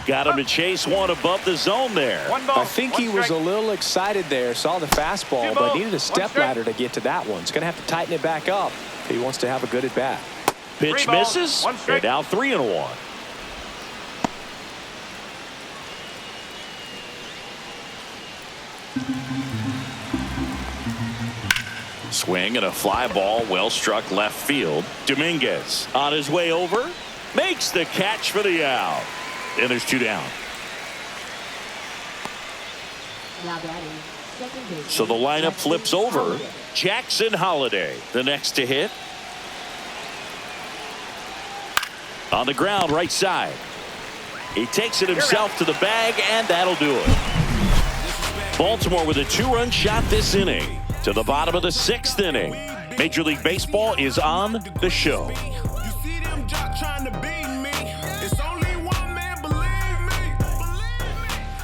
Got him to chase one above the zone there. I think he was a little excited there, saw the fastball, but needed a step ladder to get to that one. He's going to have to tighten it back up if he wants to have a good at-bat. Pitch misses, and now 3-1. Swing and a fly ball, well struck left field. Dominguez on his way over, makes the catch for the out. And there's 2 down. So the lineup flips over. Jackson Holliday, the next to hit. On the ground, right side. He takes it himself to the bag, and that'll do it. Baltimore with a 2-run shot this inning. To the bottom of the 6th inning. Major League Baseball is on the show.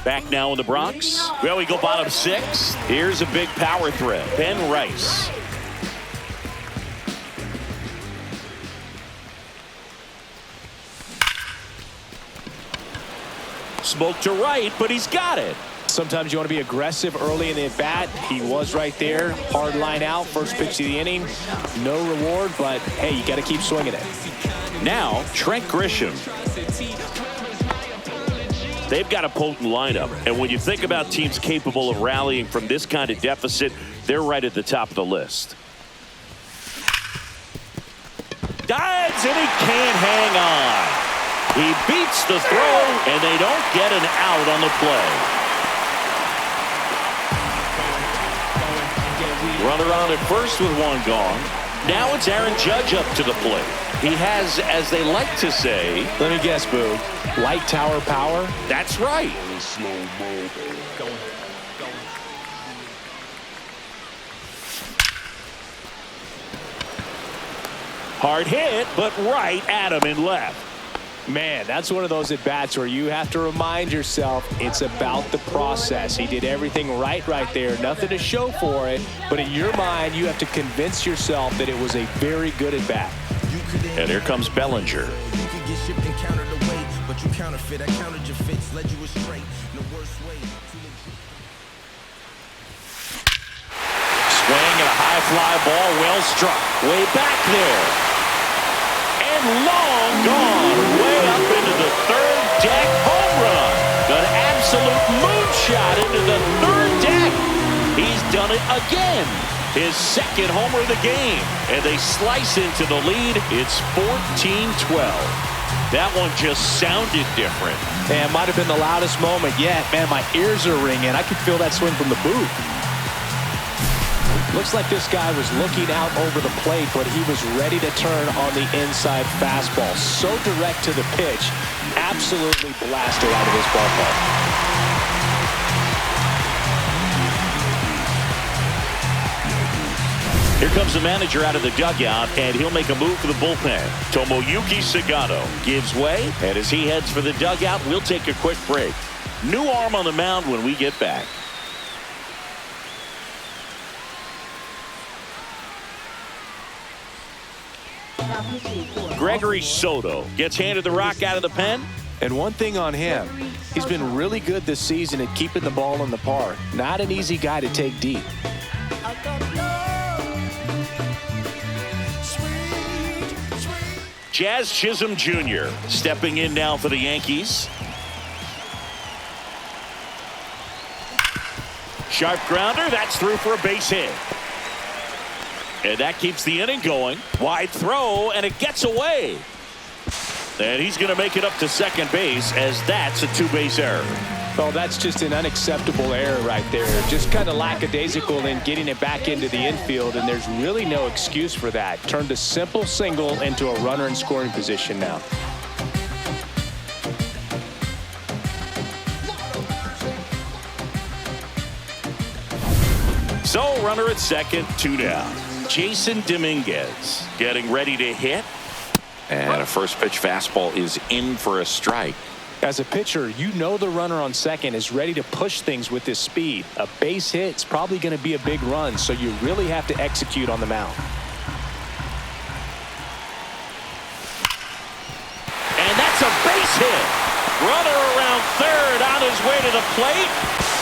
Back now in the Bronx. Well, we go bottom 6. Here's a big power threat. Ben Rice. Smoke to right, but he's got it. Sometimes you want to be aggressive early in the at-bat. He was right there. Hard line out. First pitch of the inning. No reward, but, hey, you got to keep swinging it. Now, Trent Grisham. They've got a potent lineup. And when you think about teams capable of rallying from this kind of deficit, they're right at the top of the list. Dives, and he can't hang on. He beats the throw, and they don't get an out on the play. Runner on at first with one gone. Now it's Aaron Judge up to the plate. He has, as they like to say, let me guess, Boo, light tower power? That's right. Hard hit, but right at him in left. Man, that's one of those at-bats where you have to remind yourself it's about the process. He did everything right there. Nothing to show for it. But in your mind, you have to convince yourself that it was a very good at-bat. And here comes Bellinger. Swing and a high fly ball, well struck. Way back there. And long gone, way up into the 3rd deck, home run. An absolute moonshot into the 3rd deck. He's done it again. His 2nd homer of the game. And they slice into the lead. It's 14-12. That one just sounded different. Man, might have been the loudest moment yet. Man, my ears are ringing. I could feel that swing from the booth. Looks like this guy was looking out over the plate, but he was ready to turn on the inside fastball. So direct to the pitch. Absolutely blasted out of his ballpark. Here comes the manager out of the dugout, and he'll make a move for the bullpen. Tomoyuki Sagano gives way, and as he heads for the dugout, we'll take a quick break. New arm on the mound when we get back. Gregory Soto gets handed the rock out of the pen. And one thing on him, he's been really good this season at keeping the ball in the park. Not an easy guy to take deep. Jazz Chisholm Jr. stepping in now for the Yankees. Sharp grounder, that's through for a base hit. And that keeps the inning going. Wide throw, and it gets away. And he's going to make it up to second base, as that's a two-base error. Well, that's just an unacceptable error right there. Just kind of lackadaisical in getting it back into the infield, and there's really no excuse for that. Turned a simple single into a runner in scoring position now. So, runner at second, 2 down. Jason Dominguez getting ready to hit. And a first pitch fastball is in for a strike. As a pitcher, you know the runner on second is ready to push things with his speed. A base hit's probably going to be a big run, so you really have to execute on the mound. And that's a base hit. Runner around third on his way to the plate.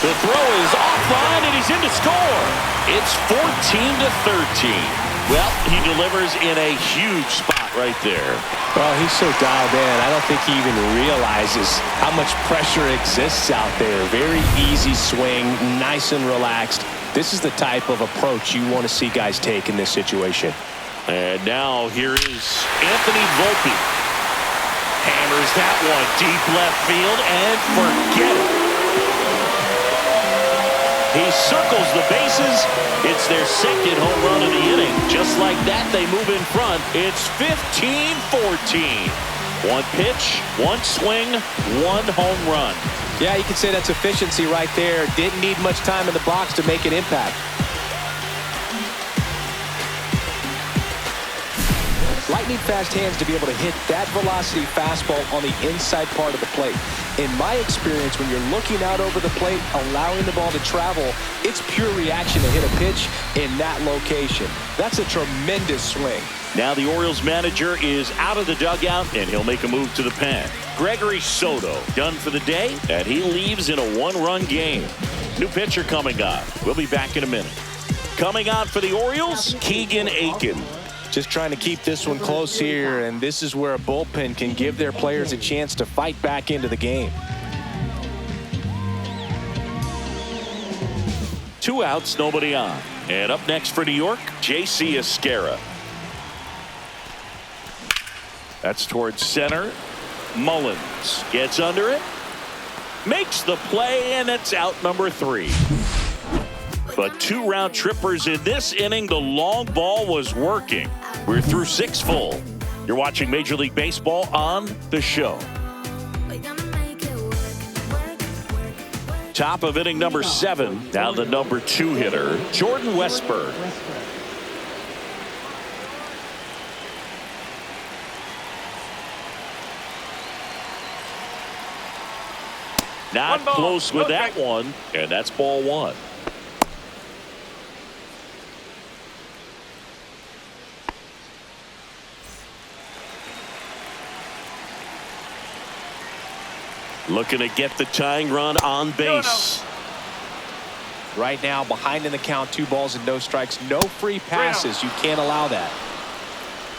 The throw is offline, and he's in to score. It's 14-13. Well, he delivers in a huge spot right there. Well, he's so dialed in, I don't think he even realizes how much pressure exists out there. Very easy swing, nice and relaxed. This is the type of approach you want to see guys take in this situation. And now here is Anthony Volpe. Hammers that one deep left field, and forget it. He circles the bases. It's their second home run of the inning. Just like that, they move in front. It's 15-14. One pitch, one swing, one home run. Yeah, you can say that's efficiency right there. Didn't need much time in the box to make an impact. Lightning fast hands to be able to hit that velocity fastball on the inside part of the plate. In my experience, when you're looking out over the plate, allowing the ball to travel, it's pure reaction to hit a pitch in that location. That's a tremendous swing. Now the Orioles manager is out of the dugout, and he'll make a move to the pen. Gregory Soto done for the day, and he leaves in a one-run game. New pitcher coming on. We'll be back in a minute. Coming on for the Orioles, Keegan Aiken. Just trying to keep this one close here, and this is where a bullpen can give their players a chance to fight back into the game. 2 outs, nobody on. And up next for New York, J.C. Esquera. That's towards center. Mullins gets under it, makes the play, and it's out number 3. But 2 round trippers in this inning. The long ball was working. We're through 6 full. You're watching Major League Baseball on The Show. Top of inning number 7. Now the number 2 hitter, Jordan Westburg. Not close with that one, and that's ball 1. Looking to get the tying run on base. Right now, behind in the count, 2 balls and no strikes. No free passes. You can't allow that.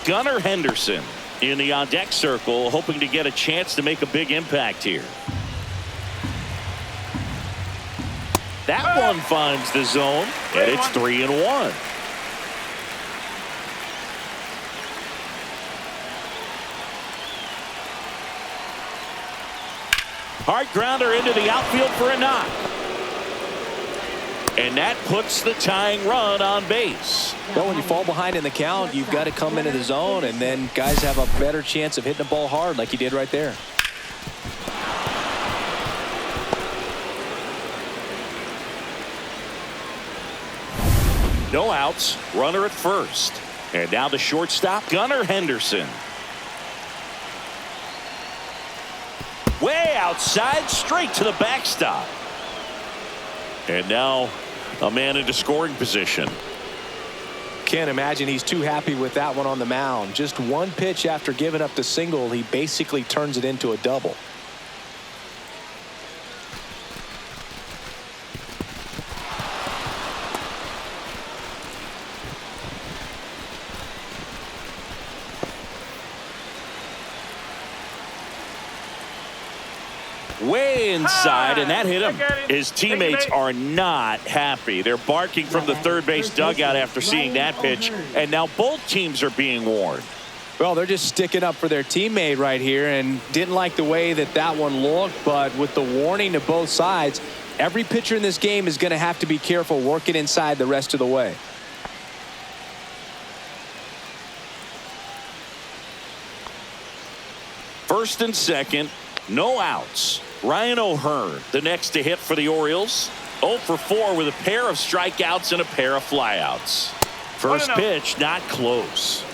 Gunnar Henderson in the on-deck circle, hoping to get a chance to make a big impact here. That one finds the zone, and it's 3-1. Hard grounder into the outfield for a knock. And that puts the tying run on base. Well, when you fall behind in the count, you've got to come into the zone, and then guys have a better chance of hitting the ball hard like he did right there. No outs, runner at first. And now the shortstop, Gunnar Henderson. Way outside, straight to the backstop. And now a man into scoring position. Can't imagine he's too happy with that one on the mound. Just one pitch after giving up the single, he basically turns it into a double. Way inside, and that hit him. His teammates are not happy. They're barking from the third base dugout after seeing that pitch, and now both teams are being warned. Well, they're just sticking up for their teammate right here, and didn't like the way that one looked, but with the warning to both sides, every pitcher in this game is going to have to be careful working inside the rest of the way. First and second, no outs. Ryan O'Hearn, the next to hit for the Orioles. 0 for 4 with a pair of strikeouts and a pair of flyouts. First pitch, not close.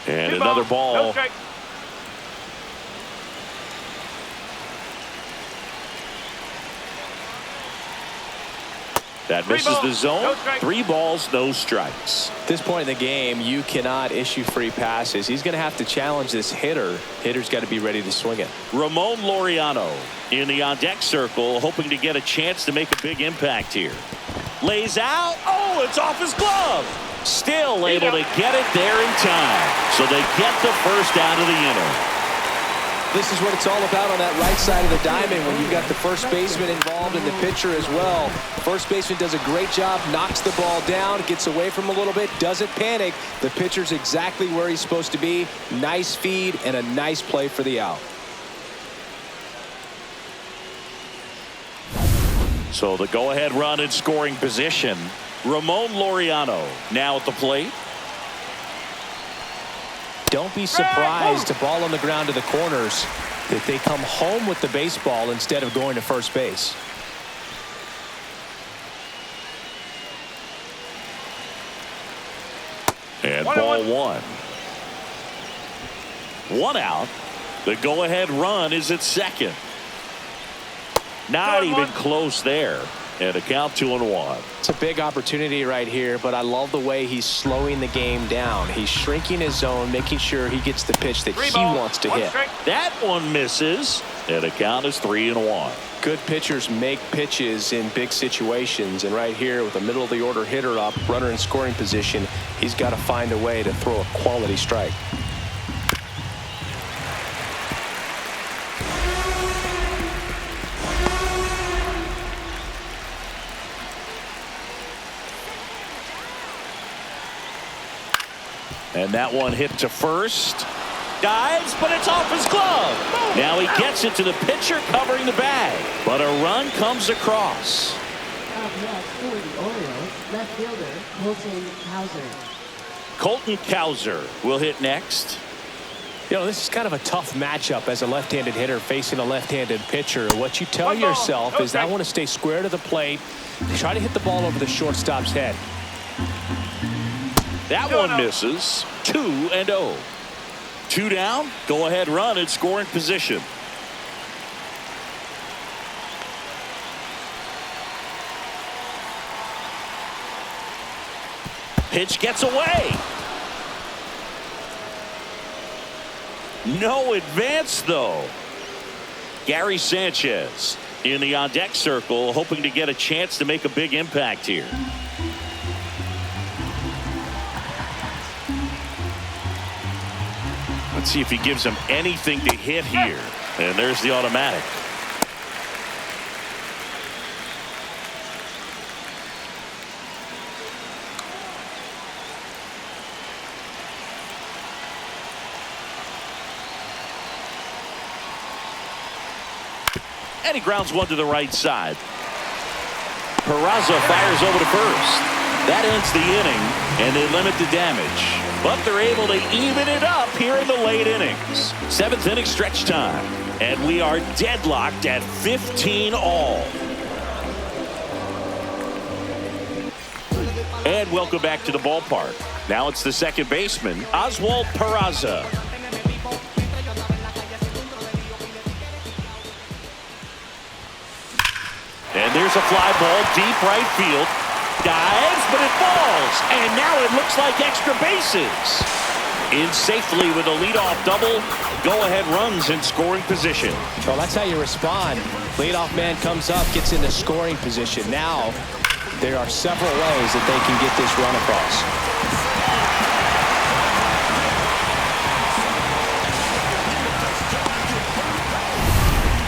And another ball. That misses the zone. 3 balls, no strikes. At this point in the game, you cannot issue free passes. He's going to have to challenge this hitter. Hitter's got to be ready to swing it. Ramon Laureano in the on-deck circle, hoping to get a chance to make a big impact here. Lays out. Oh, it's off his glove. Still able to get it there in time. So they get the first out of the inning. This is what it's all about on that right side of the diamond when you've got the first baseman involved and the pitcher as well. First baseman does a great job, knocks the ball down, gets away from him a little bit, doesn't panic. The pitcher's exactly where he's supposed to be. Nice feed and a nice play for the out. So the go-ahead run in scoring position. Ramon Laureano now at the plate. Don't be surprised, a ball on the ground to the corners, that they come home with the baseball instead of going to first base. And ball 1. 1 out. The go-ahead run is at second. Not even close there. And a count 2-1. It's a big opportunity right here, but I love the way he's slowing the game down. He's shrinking his zone, making sure he gets the pitch that he wants to hit. That one misses, and a count is 3-1. Good pitchers make pitches in big situations, and right here with a middle of the order hitter up, runner in scoring position, he's got to find a way to throw a quality strike. And that one hit to first. Dives, but it's off his glove. Now he gets it to the pitcher covering the bag. But a run comes across. Up next for the Orioles, left fielder Colton Cowser. Colton Cowser will hit next. You know, this is kind of a tough matchup as a left-handed hitter facing a left-handed pitcher. What you tell yourself is I want to stay square to the plate, try to hit the ball over the shortstop's head. That one misses. 2-0. 2 down. Go ahead run in scoring position. Pitch gets away. No advance though. Gary Sanchez in the on deck circle, hoping to get a chance to make a big impact here. Let's see if he gives him anything to hit here. And there's the automatic. And he grounds one to the right side. Peraza fires over to first. That ends the inning, and they limit the damage. But they're able to even it up here in the late innings. 7th inning stretch time, and we are deadlocked at 15 all. And welcome back to the ballpark. Now it's the second baseman, Oswald Peraza. And there's a fly ball deep right field. Dives, but it falls. And now it looks like extra bases. In safely with a leadoff double. Go-ahead runs in scoring position. Well, that's how you respond. Leadoff man comes up, gets into scoring position. Now, there are several ways that they can get this run across.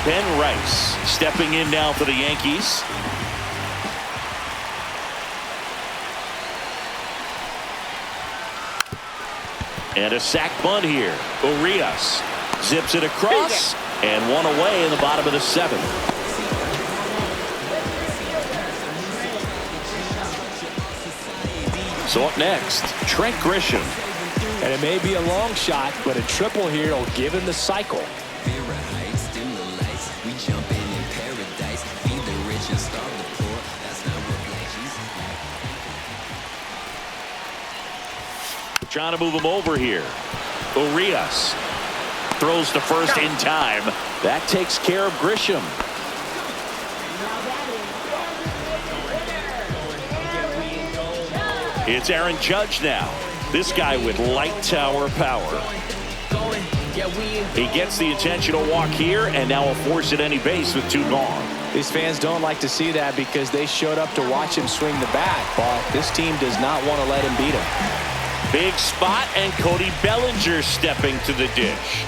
Ben Rice stepping in now for the Yankees. And a sac bunt here. Urias zips it across and one away in the bottom of the 7th. So up next, Trent Grisham. And it may be a long shot, but a triple here will give him the cycle. Trying to move him over here. Urias throws to first in time. That takes care of Grisham. It's Aaron Judge now. This guy with light tower power. He gets the intentional walk here and now will force at any base with 2 gone. These fans don't like to see that because they showed up to watch him swing the bat, but this team does not want to let him beat him. Big spot, and Cody Bellinger stepping to the dish.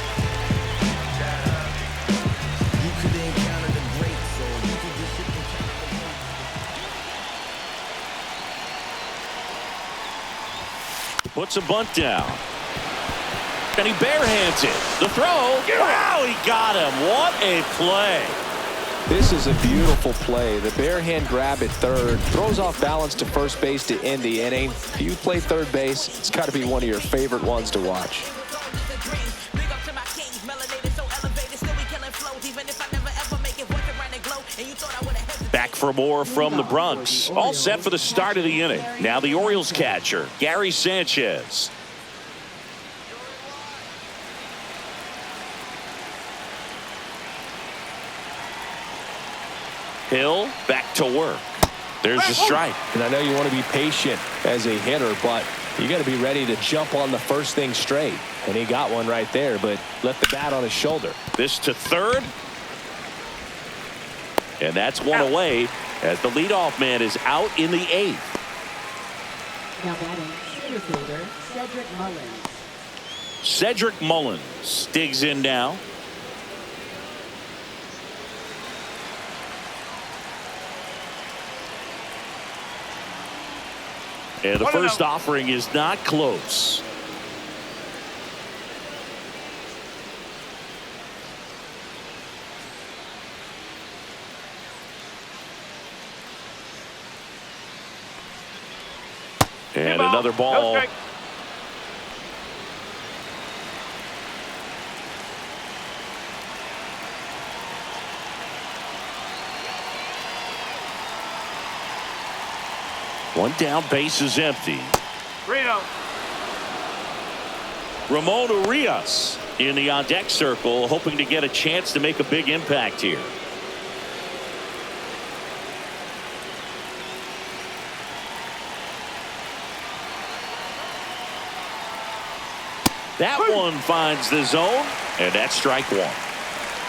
Puts a bunt down. And he barehands it. The throw. Wow, he got him. What a play. This is a beautiful play. The bare hand grab at third, throws off balance to first base to end the inning. If you play third base, it's got to be one of your favorite ones to watch. Back for more from the Bronx. All set for the start of the inning. Now the Orioles catcher, Gary Sanchez. Hill back to work. There's the strike. And I know you want to be patient as a hitter, but you got to be ready to jump on the first thing straight. And he got one right there, but left the bat on his shoulder. This to third. And that's one away as the leadoff man is out in the 8th. Now batting, center fielder, Cedric Mullins. Cedric Mullins digs in now. And the first offering is not close. And another ball. No, 1 down, base is empty.3-0. Ramon Urias in the on-deck circle, hoping to get a chance to make a big impact here. That one finds the zone, and that's strike 1.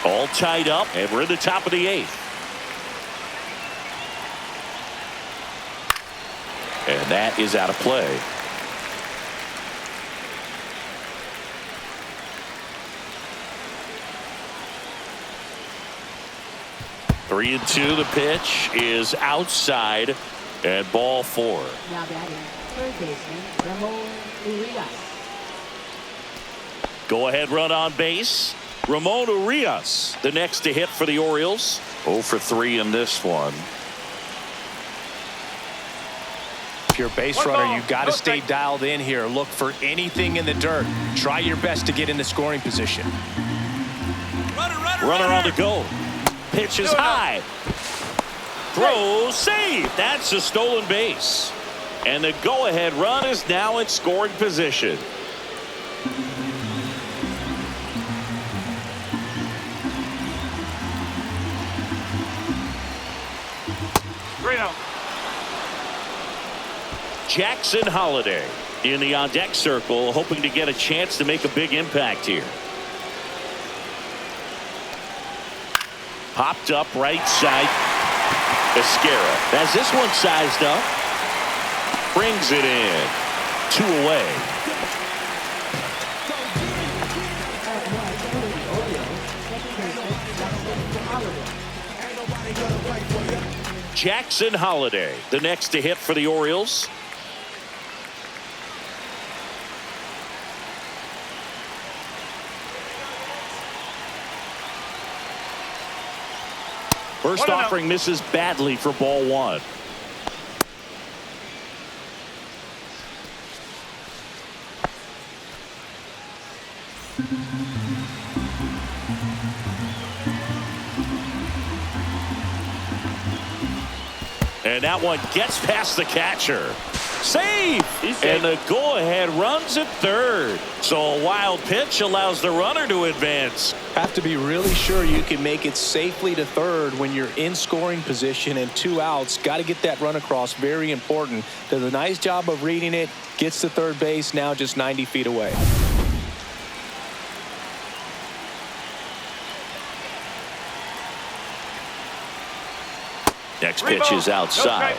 All tied up, and we're in the top of the 8th. And that is out of play. Three and 2. The pitch is outside, and ball 4. Now batting, third baseman, Ramon Urias. Go ahead run on base. Ramon Urias, the next to hit for the Orioles. 0 for 3 in this one. you're a base runner, you've got to stay dialed in here. Look for anything in the dirt. Try your best to get into scoring position. Runner on the go. Pitch is high. Throw, save. That's a stolen base. And the go-ahead run is now in scoring position. Jackson Holiday in the on-deck circle, hoping to get a chance to make a big impact here. Popped up right side. Esquera has this one sized up. Brings it in. 2 away. Jackson Holiday, the next to hit for the Orioles. First offering misses badly for ball 1. And that one gets past the catcher. Save! And the go-ahead runs at third. So a wild pitch allows the runner to advance. Have to be really sure you can make it safely to third when you're in scoring position and 2 outs. Got to get that run across. Very important. Does a nice job of reading it. Gets to third base. Now just 90 feet away. Next pitch is outside.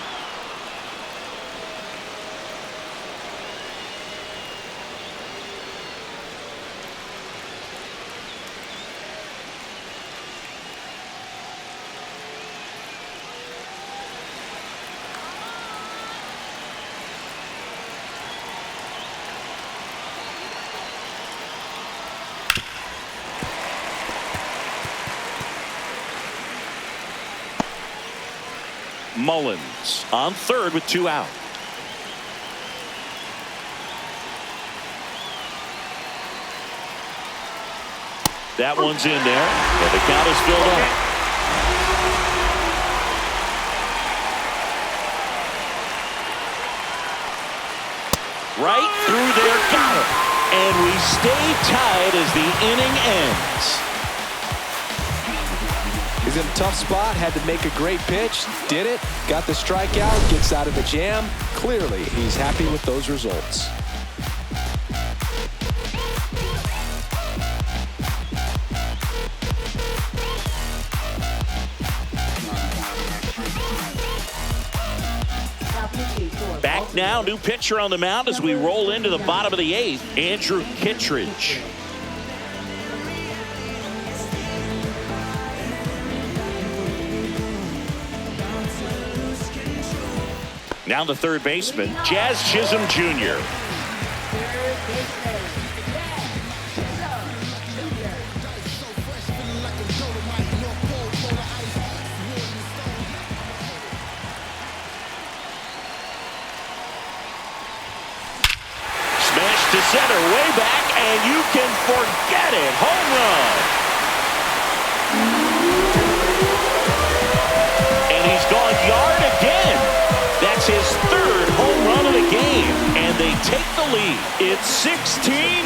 Mullins on third with 2 out. That one's in there, and the count is filled up. Right through there, got him. And we stay tied as the inning ends. He's in a tough spot, had to make a great pitch, did it, got the strikeout, gets out of the jam. Clearly, he's happy with those results. Back now, new pitcher on the mound as we roll into the bottom of the 8th, Andrew Kittredge. Now the third baseman, Jazz Chisholm Jr. Smash to center, way back, and you can forget it. Home run. And he's gone yard again. That's his 3rd home run of the game, and they take the lead. It's 16-15.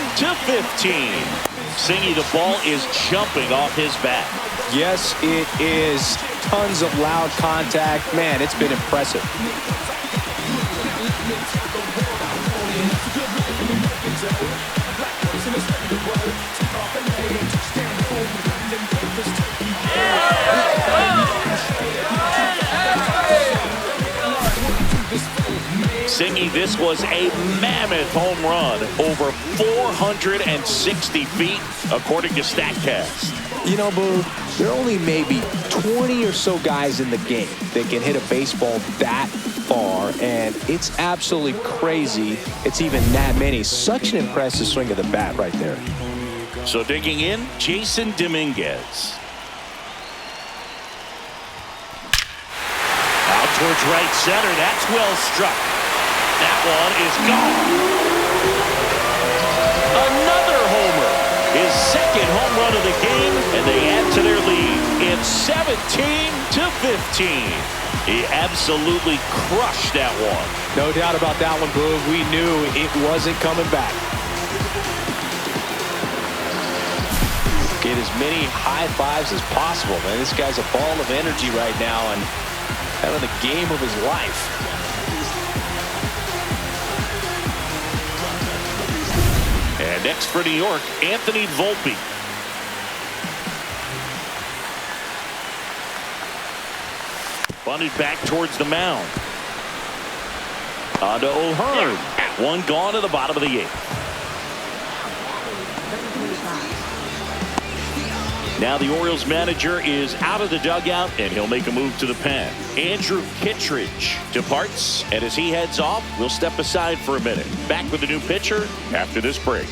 Singy, the ball is jumping off his bat. Yes, it is. Tons of loud contact. Man, it's been impressive. Singy, this was a mammoth home run, over 460 feet, according to StatCast. You know, Boo, there are only maybe 20 or so guys in the game that can hit a baseball that far, and it's absolutely crazy it's even that many. Such an impressive swing of the bat right there. So digging in, Jason Dominguez. Out towards right center. That's well struck. that one is gone. Another homer. His second home run of the game, and they add to their lead. It's 17-15. He absolutely crushed that one. No doubt about that one, Boog. We knew it wasn't coming back. Get as many high fives as possible, man. This guy's a ball of energy right now and having the game of his life. And next for New York, Anthony Volpe. Bunted back towards the mound. On to O'Hearn. One gone to the bottom of the 8th. Now the Orioles manager is out of the dugout, and he'll make a move to the pen. Andrew Kittredge departs, and as he heads off, we'll step aside for a minute. Back with the new pitcher after this break.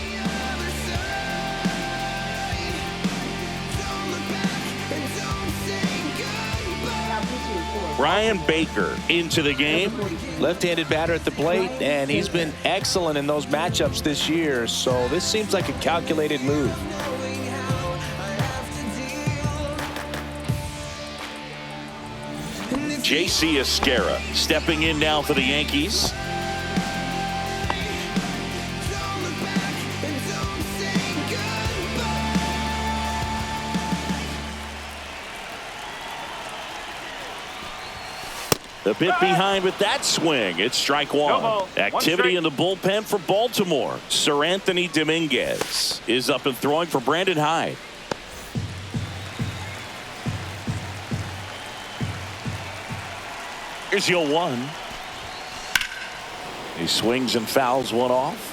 Ryan Baker into the game. Left-handed batter at the plate, and he's been excellent in those matchups this year, so this seems like a calculated move. J.C. Esquera stepping in now for the Yankees. The bit behind with that swing. It's strike one. Activity in the bullpen for Baltimore. Sir Anthony Dominguez is up and throwing for Brandon Hyde. Here's 0-1. He swings and fouls one off.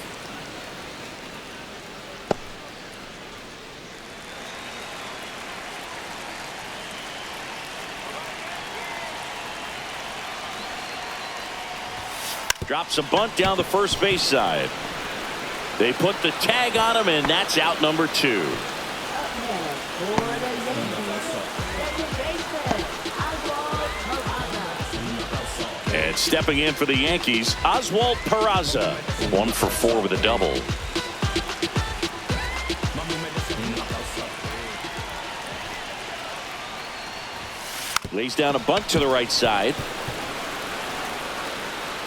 Drops a bunt down the first base side. They put the tag on him, and that's out number 2. And stepping in for the Yankees, Oswald Peraza. 1 for 4 with a double. Lays down a bunt to the right side.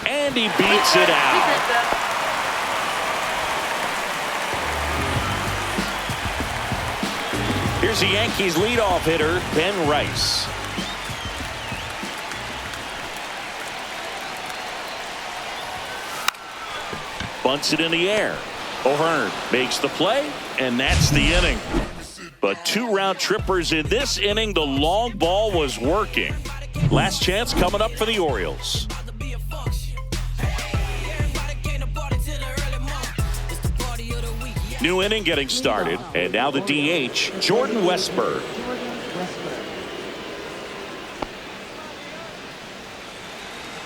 And he beats it out. Here's the Yankees leadoff hitter, Ben Rice. Bunts it in the air. O'Hearn makes the play, and that's the inning. But 2 round trippers in this inning. The long ball was working. Last chance coming up for the Orioles. New inning getting started, and now the DH, Jordan Westburg.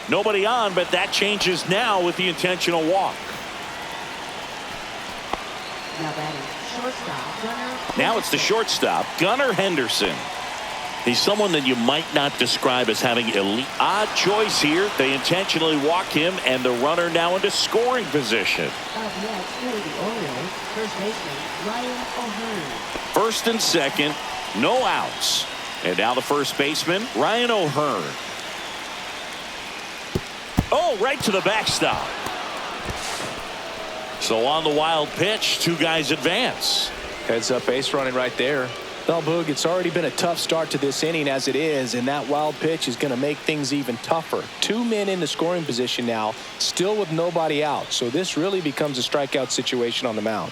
Nobody on, but that changes now with the intentional walk. Now it's the shortstop, Gunnar Henderson. He's someone that you might not describe as having elite. Odd choice here. They intentionally walk him, and the runner now into scoring position. First and second, no outs. And now the first baseman, Ryan O'Hearn. Oh, right to the backstop. So on the wild pitch, 2 guys advance. Heads up base running right there. Well, Boog, it's already been a tough start to this inning as it is, and that wild pitch is going to make things even tougher. 2 men in the scoring position now, still with nobody out. So this really becomes a strikeout situation on the mound.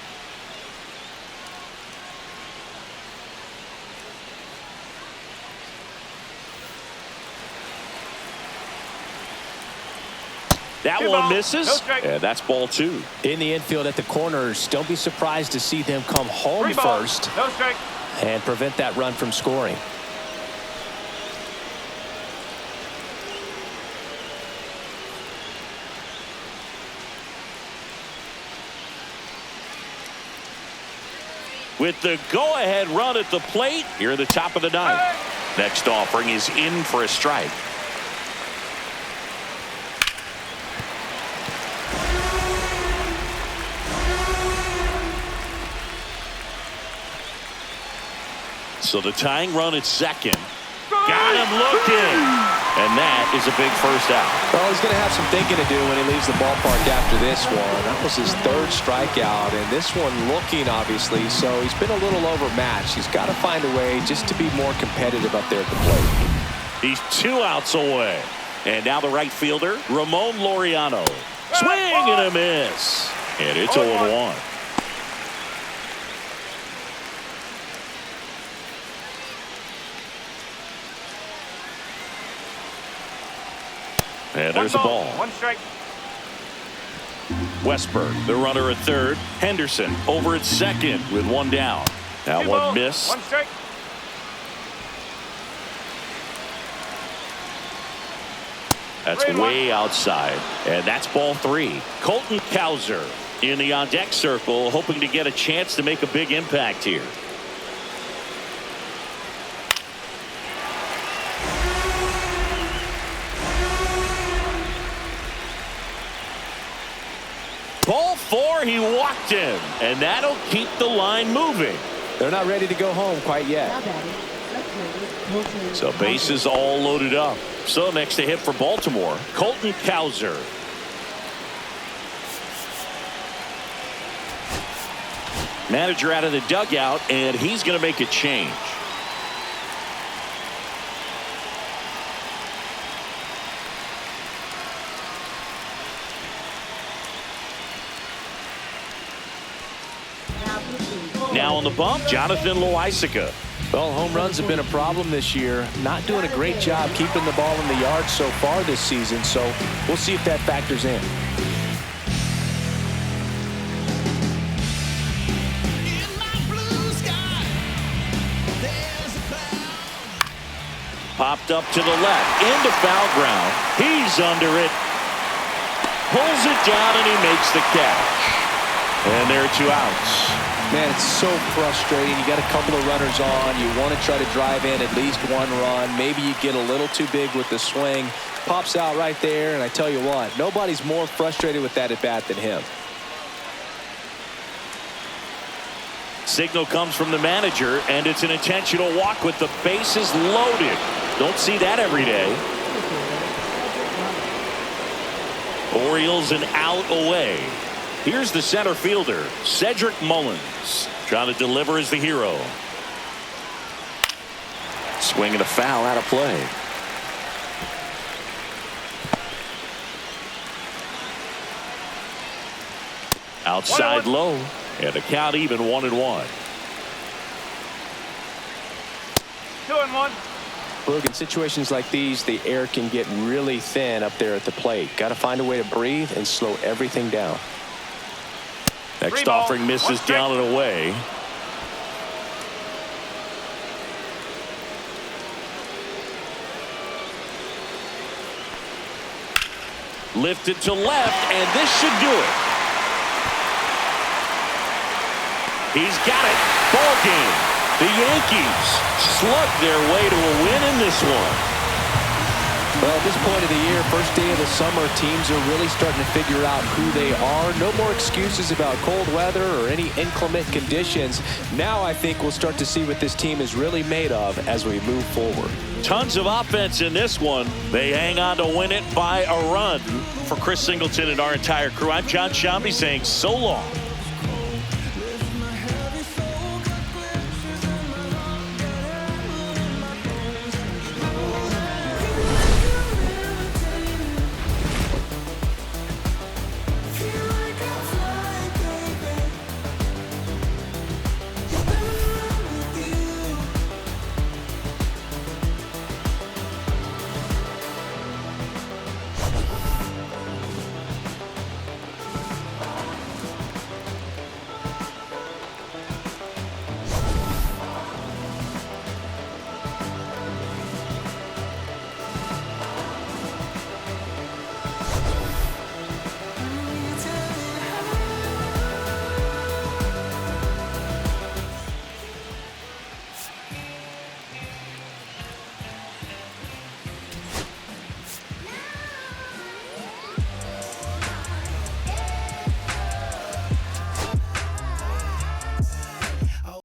That one misses, and that's ball 2. In the infield at the corners, don't be surprised to see them come home first and prevent that run from scoring. With the go-ahead run at the plate, here at the top of the 9th. Next offering is in for a strike. So the tying run at second. Got him looking. And that is a big first out. Well, he's going to have some thinking to do when he leaves the ballpark after this one. That was his third strikeout, and this one looking, obviously, so he's been a little overmatched. He's got to find a way just to be more competitive up there at the plate. He's 2 outs away. And now the right fielder, Ramon Laureano. Swing and a miss. And it's 0-1. And there's a ball. 1 strike. Westberg, the runner at third. Henderson over at second with 1 down. That 2 one balls, missed. 1 strike. That's way outside. And that's ball 3. Colton Cowser in the on-deck circle, hoping to get a chance to make a big impact here. Ball 4, he walked him, and that'll keep the line moving. They're not ready to go home quite yet. So bases all loaded up. So next to hit for Baltimore, Colton Cowser. Manager out of the dugout, and he's going to make a change. Now on the bump, Jonathan Loaisiga. Well, home runs have been a problem this year. Not doing a great job keeping the ball in the yard so far this season, so we'll see if that factors in. Popped up to the left, into foul ground. He's under it. Pulls it down, and he makes the catch. And there are 2 outs. Man, it's so frustrating. You got a couple of runners on. You want to try to drive in at least 1 run. Maybe you get a little too big with the swing. Pops out right there, and I tell you what, nobody's more frustrated with that at bat than him. Signal comes from the manager, and it's an intentional walk with the bases loaded. Don't see that every day. Orioles an out away. Here's the center fielder, Cedric Mullins, trying to deliver as the hero. Swing and a foul out of play. Outside low, and the count even 1-1. 2-1. Look, in situations like these, the air can get really thin up there at the plate. Got to find a way to breathe and slow everything down. Next offering misses down and away. Lifted to left, and this should do it. He's got it. Ball game. The Yankees slugged their way to a win in this one. Well, at this point of the year, first day of the summer, teams are really starting to figure out who they are. No more excuses about cold weather or any inclement conditions. Now I think we'll start to see what this team is really made of as we move forward. Tons of offense in this one. They hang on to win it by a run. For Chris Singleton and our entire crew, I'm John Shambi saying so long.